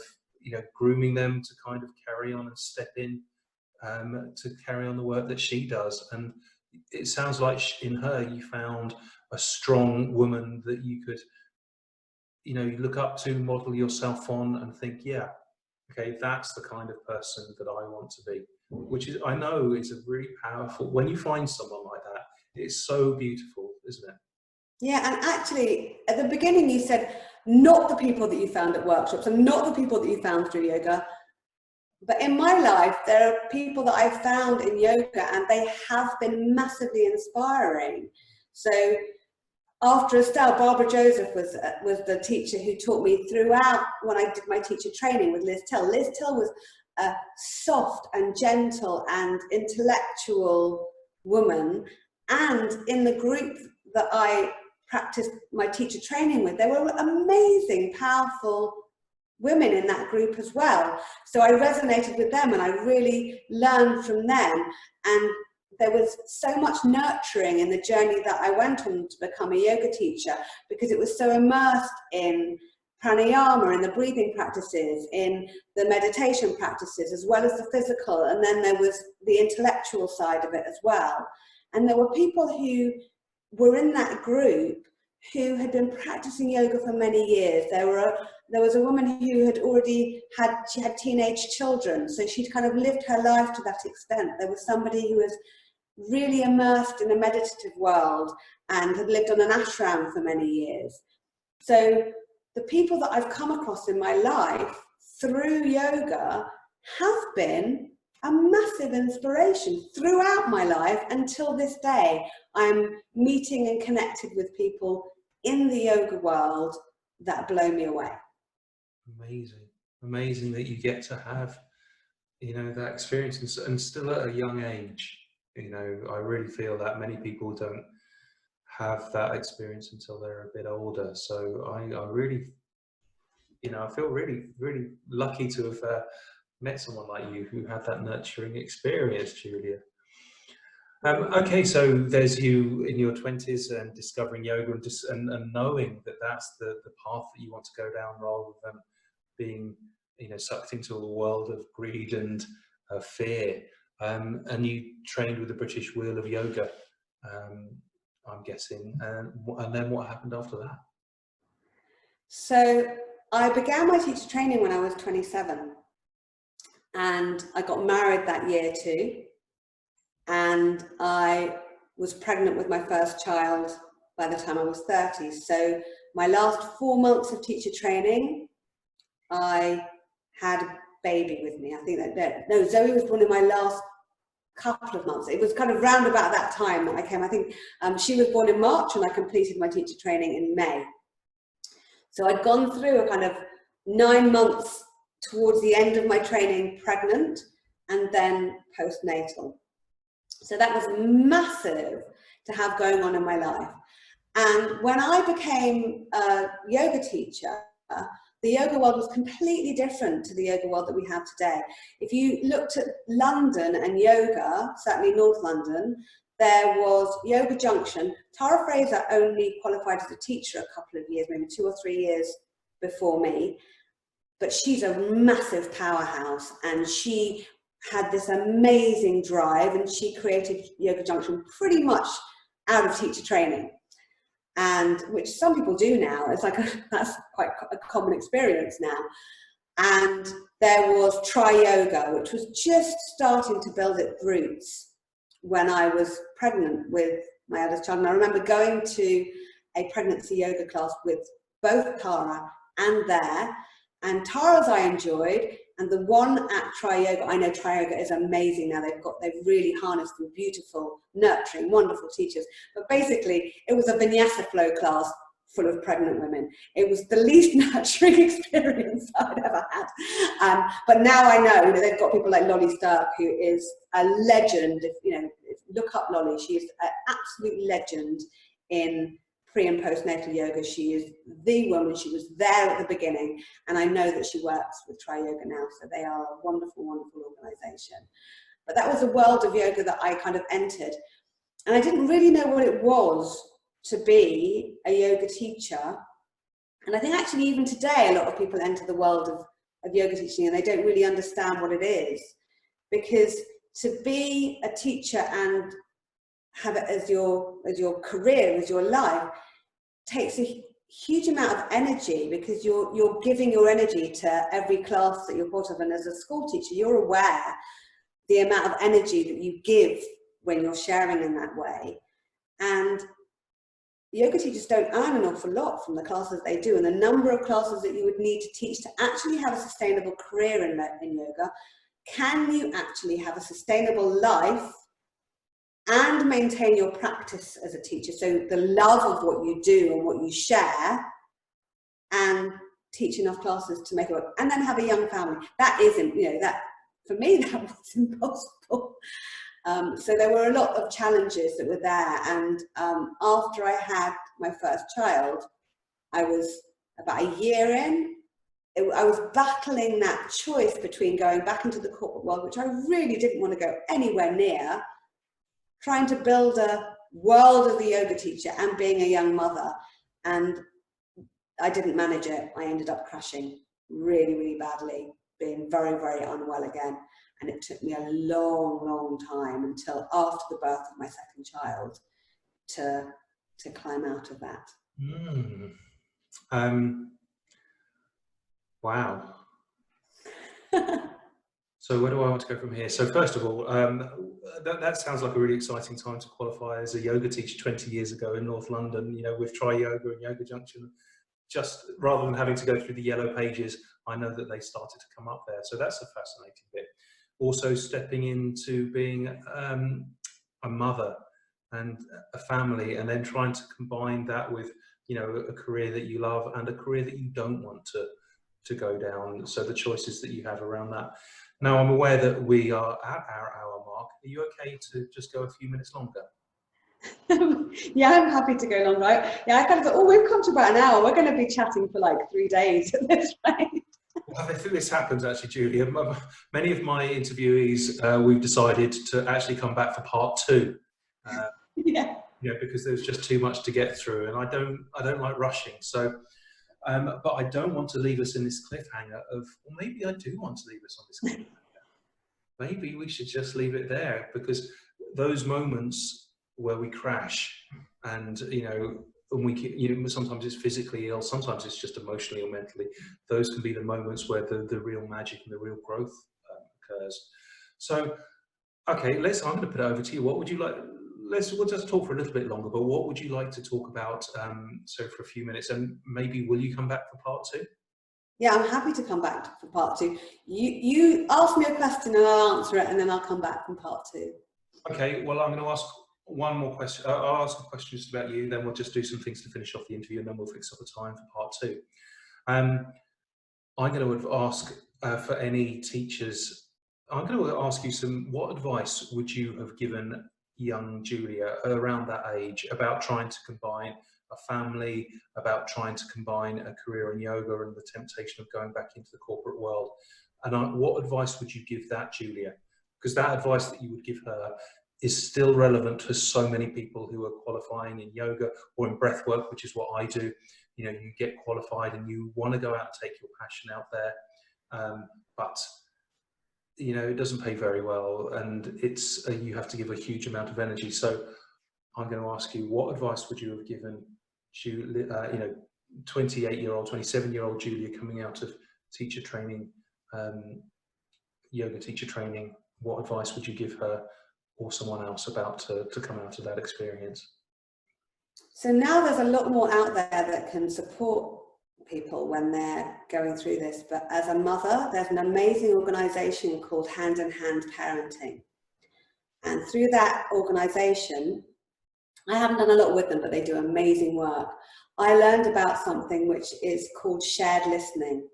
grooming them to kind of carry on and step in, to carry on the work that she does. And it sounds like in her you found a strong woman that you could, you look up to, model yourself on, and think, yeah, okay, that's the kind of person that I want to be. Which is, I know, is a really powerful, when you find someone like that, it's so beautiful, isn't it? Yeah, and actually, at the beginning you said, not the people that you found at workshops and not the people that you found through yoga. But in my life, there are people that I've found in yoga and they have been massively inspiring. So after Estelle, Barbara Joseph was the teacher who taught me throughout when I did my teacher training with Liz Till. Liz Till was a soft and gentle and intellectual woman. And in the group that I practiced my teacher training with, there were amazing, powerful women in that group as well. So I resonated with them and I really learned from them. And there was so much nurturing in the journey that I went on to become a yoga teacher, because it was so immersed in pranayama, in the breathing practices, in the meditation practices, as well as the physical. And then there was the intellectual side of it as well. And there were people who were in that group who had been practicing yoga for many years. There was a woman who had she had teenage children, so she'd kind of lived her life to that extent. There was somebody who was really immersed in a meditative world and had lived on an ashram for many years. So the people that I've come across in my life through yoga have been a massive inspiration throughout my life until this day. I'm meeting and connected with people in the yoga world that blow me away. Amazing that you get to have, that experience, and still at a young age. I really feel that many people don't have that experience until they're a bit older. So I really, I feel really, really lucky to have met someone like you who had that nurturing experience, Julia. Okay, so there's you in your 20s and discovering yoga and knowing that that's the path that you want to go down, rather than being, sucked into a world of greed and fear. And you trained with the British Wheel of Yoga, I'm guessing. And then what happened after that? So I began my teacher training when I was 27. And I got married that year too. And I was pregnant with my first child by the time I was 30. So my last 4 months of teacher training, I had a baby with me. I think no, Zoe was born in my last couple of months. It was kind of round about that time that I came. I think she was born in March and I completed my teacher training in May. So I'd gone through a kind of 9 months towards the end of my training pregnant, and then postnatal. So that was massive to have going on in my life. And when I became a yoga teacher, the yoga world was completely different to the yoga world that we have today. If you looked at London and yoga, certainly North London, there was Yoga Junction. Tara Fraser only qualified as a teacher a couple of years, maybe 2 or 3 years before me. But she's a massive powerhouse, and she had this amazing drive, and she created Yoga Junction pretty much out of teacher training, and which some people do now. It's like that's quite a common experience now. And there was Tri Yoga, which was just starting to build its roots when I was pregnant with my eldest child. And I remember going to a pregnancy yoga class with both Tara and there. And Tara's I enjoyed, and the one at Tri Yoga, I know Tri Yoga is amazing now. They've really harnessed some beautiful, nurturing, wonderful teachers. But basically, it was a vinyasa flow class full of pregnant women. It was the least nurturing experience I'd ever had. But now I know, they've got people like Lolly Stark, who is a legend. Look up Lolly. She is an absolute legend in pre and postnatal yoga. She is the woman. She was there at the beginning, and I know that she works with Tri Yoga now. So they are a wonderful, wonderful organisation. But that was a world of yoga that I kind of entered. And I didn't really know what it was to be a yoga teacher. And I think actually even today, a lot of people enter the world of yoga teaching and they don't really understand what it is. Because to be a teacher and have it as your career, as your life, takes a huge amount of energy, because you're giving your energy to every class that you're part of. And as a school teacher, you're aware the amount of energy that you give when you're sharing in that way. And yoga teachers don't earn an awful lot from the classes they do, and the number of classes that you would need to teach to actually have a sustainable career in yoga. Can you actually have a sustainable life and maintain your practice as a teacher? So the love of what you do and what you share, and teach enough classes to make it work, and then have a young family. That isn't, that for me, that was impossible. So there were a lot of challenges that were there. And after I had my first child, I was about a year in. I was battling that choice between going back into the corporate world, which I really didn't want to go anywhere near, trying to build a world as a yoga teacher and being a young mother. And I didn't manage it. I ended up crashing really, really badly, being very, very unwell again. And it took me a long, long time, until after the birth of my second child, to climb out of that. Wow. So where do I want to go from here? So first of all, that sounds like a really exciting time to qualify as a yoga teacher 20 years ago in North London, with Tri Yoga and Yoga Junction. Just rather than having to go through the yellow pages, I know that they started to come up there. So that's a fascinating bit. Also stepping into being a mother and a family, and then trying to combine that with, a career that you love and a career that you don't want to go down. So the choices that you have around that. Now, I'm aware that we are at our hour mark. Are you okay to just go a few minutes longer? Yeah, I'm happy to go longer. Yeah, I kind of thought, oh, we've come to about an hour. We're going to be chatting for like 3 days at this rate. Well, I think this happens actually, Julia. Many of my interviewees, we've decided to actually come back for part 2. Yeah. Because there's just too much to get through, and I don't like rushing. So, but I don't want to leave us in this cliffhanger of, well, maybe I do want to leave us on this cliffhanger. Maybe we should just leave it there, because those moments where we crash, and and we sometimes it's physically ill, sometimes it's just emotionally or mentally. Those can be the moments where the real magic and the real growth occurs. So, okay, I'm going to put it over to you. What would you like? We'll just talk for a little bit longer, but what would you like to talk about? So for a few minutes, and maybe will you come back for part 2? Yeah, I'm happy to come back for part 2. You ask me a question and I'll answer it, and then I'll come back from part 2. Okay, well, I'm going to ask one more question. I'll ask a question just about you, then we'll just do some things to finish off the interview, and then we'll fix up a time for part 2. I'm going to ask for any teachers, I'm going to ask you what advice would you have given young Julia around that age about trying to combine a family, about trying to combine a career in yoga and the temptation of going back into the corporate world? And what advice would you give that Julia? Because that advice that you would give her is still relevant to so many people who are qualifying in yoga or in breath work, which is what I do. You get qualified and you want to go out and take your passion out there, but it doesn't pay very well, and it's you have to give a huge amount of energy. So I'm going to ask you, what advice would you have given 28-year-old, 27-year-old Julia coming out of teacher training, yoga teacher training? What advice would you give her or someone else about to come out of that experience? So now there's a lot more out there that can support people when they're going through this, but as a mother, there's an amazing organisation called Hand in Hand Parenting, and through that organisation, I haven't done a lot with them, but they do amazing work. I learned about something which is called shared listening,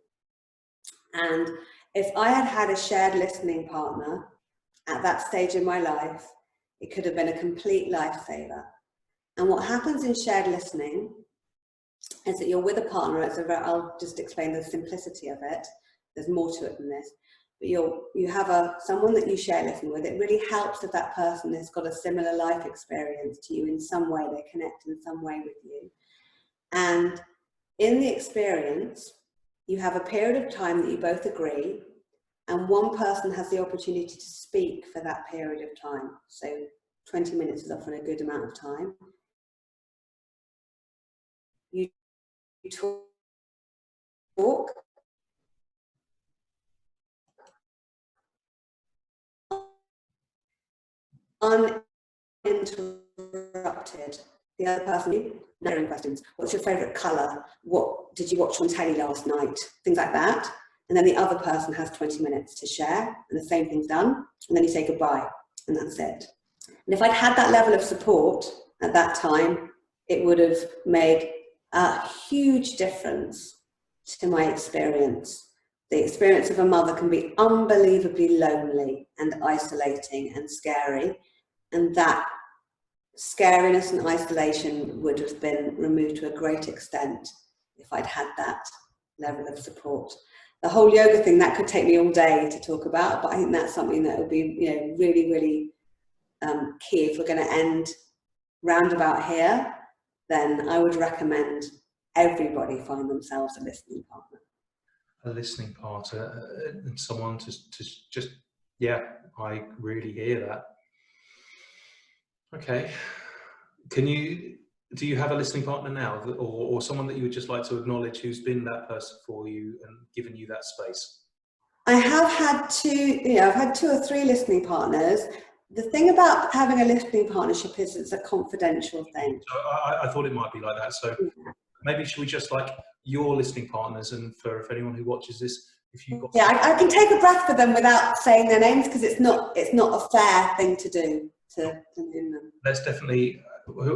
and if I had had a shared listening partner at that stage in my life, it could have been a complete lifesaver. And what happens in shared listening is that you're with a partner. I'll just explain the simplicity of it. There's more to it than this. but you have someone that you share listening with, it really helps if that person has got a similar life experience to you in some way, they connect in some way with you. And in the experience, you have a period of time that you both agree, and one person has the opportunity to speak for that period of time. So 20 minutes is often a good amount of time. You talk uninterrupted. The other person, knowing questions. What's your favourite colour? What did you watch on telly last night? Things like that. And then the other person has 20 minutes to share, and the same thing's done. And then you say goodbye, and that's it. And if I'd had that level of support at that time, it would have made a huge difference to my experience. The experience of a mother can be unbelievably lonely and isolating and scary, and that scariness and isolation would have been removed to a great extent if I'd had that level of support. The whole yoga thing, that could take me all day to talk about, but I think that's something that would be, you know, really, really key. If we're going to end roundabout here, then I would recommend everybody find themselves a listening partner. A listening partner, and someone to just, yeah, I really hear that. Okay, do you have a listening partner now, or someone that you would just like to acknowledge who's been that person for you and given you that space? I have had I've had 2 or 3 listening partners. The thing about having a listening partnership is it's a confidential thing. So I thought it might be like that. So maybe should we just like your listening partners, and for anyone who watches this, if you've got... Yeah, I can take a breath for them without saying their names, because it's not a fair thing to do to name them. Let's definitely,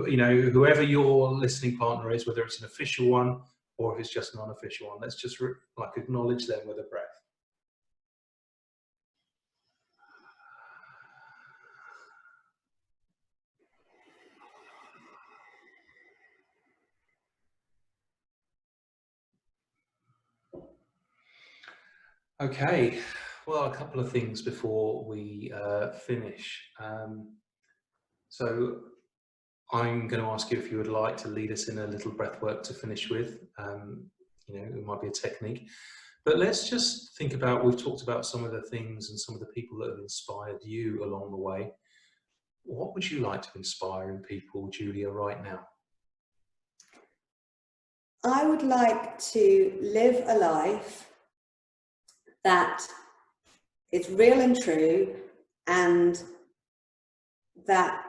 you know, whoever your listening partner is, whether it's an official one or if it's just an unofficial one, let's just like acknowledge them with a breath. Okay, well, a couple of things before we finish. So I'm going to ask you if you would like to lead us in a little breath work to finish with. You know, it might be a technique, but let's just think about, we've talked about some of the things and some of the people that have inspired you along the way. What would you like to inspire in people, Julia, right now? I would like to live a life that is real and true, and that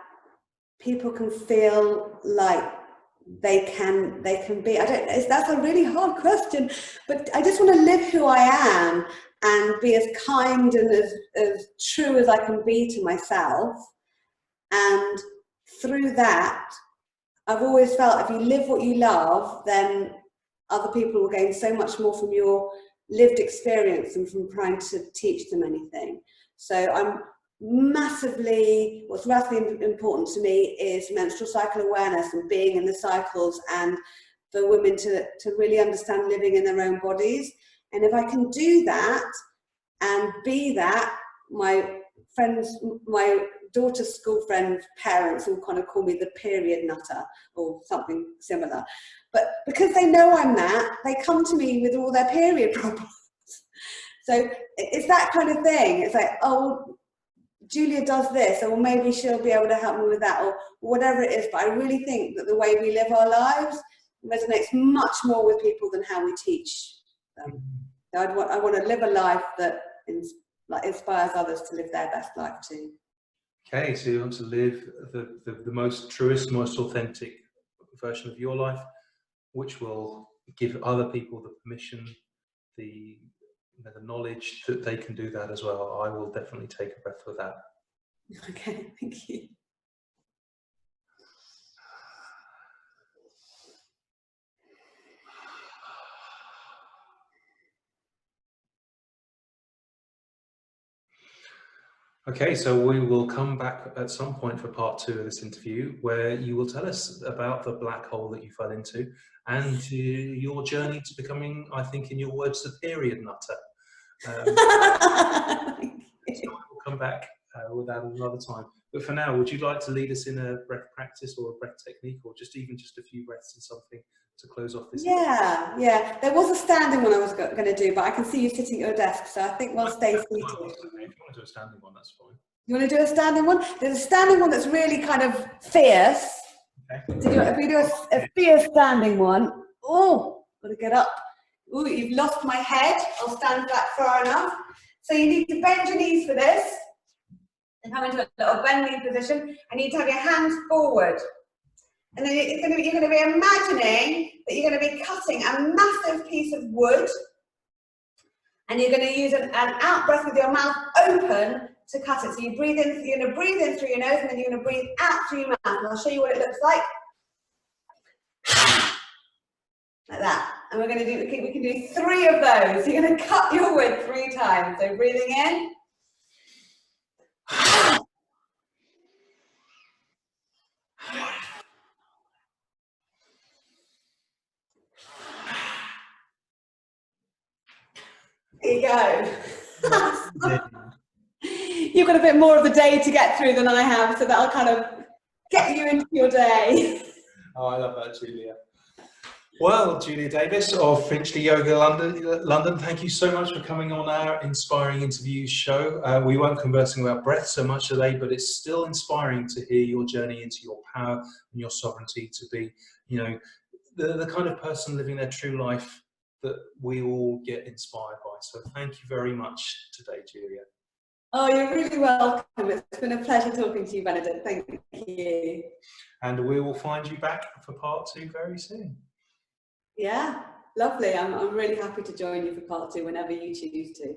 people can feel like they can be. That's a really hard question, but I just want to live who I am and be as kind and as true as I can be to myself. And through that, I've always felt if you live what you love, then other people will gain so much more from your lived experience than from trying to teach them anything. So what's massively important to me is menstrual cycle awareness and being in the cycles, and for women to really understand living in their own bodies. And if I can do that and be that, my daughter's school friends' parents will kind of call me the period nutter or something similar. But because they know I'm that, they come to me with all their period problems. So it's that kind of thing. It's like, oh, Julia does this, or maybe she'll be able to help me with that, or whatever it is. But I really think that the way we live our lives resonates much more with people than how we teach them. So I want to live a life that inspires others to live their best life too. Okay, so you want to live the most truest, most authentic version of your life, which will give other people the permission, the knowledge that they can do that as well. I will definitely take a breath with that. Okay, thank you. Okay, so we will come back at some point for part 2 of this interview, where you will tell us about the black hole that you fell into and your journey to becoming, I think in your words, the period nutter. We'll come back with that another time. But for now, would you like to lead us in a breath practice or a breath technique, or just even just a few breaths and something to close off this? Yeah, yeah. There was a standing one I was going to do, but I can see you sitting at your desk, so I think we'll stay seated. If you want to do a standing one, that's fine. You want to do a standing one? There's a standing one that's really kind of fierce. Okay. So if we do a fierce standing one, oh, got to get up. Oh, you've lost my head. I'll stand back far enough. So you need to bend your knees for this and come into a little bend knee position. I need to have your hands forward. And then you're going to be imagining that you're going to be cutting a massive piece of wood, and you're going to use an out breath with your mouth open to cut it. So you breathe in, you're going to breathe in through your nose, and then you're going to breathe out through your mouth. And I'll show you what it looks like. Like that. And we can do 3 of those. You're going to cut your wood 3 times. So breathing in. There you go. You've got a bit more of the day to get through than I have, so that'll kind of get you into your day. Oh, I love that, Julia. Well, Julia Davis of Finchley Yoga London, thank you so much for coming on our Inspiring Interviews show. We weren't conversing about breath so much today, but it's still inspiring to hear your journey into your power and your sovereignty to be, you know, the kind of person living their true life that we all get inspired by. So thank you very much today, Julia. Oh, you're really welcome. It's been a pleasure talking to you, Benedict. Thank you. And we will find you back for part 2 very soon. Yeah, lovely. I'm really happy to join you for part 2 whenever you choose to.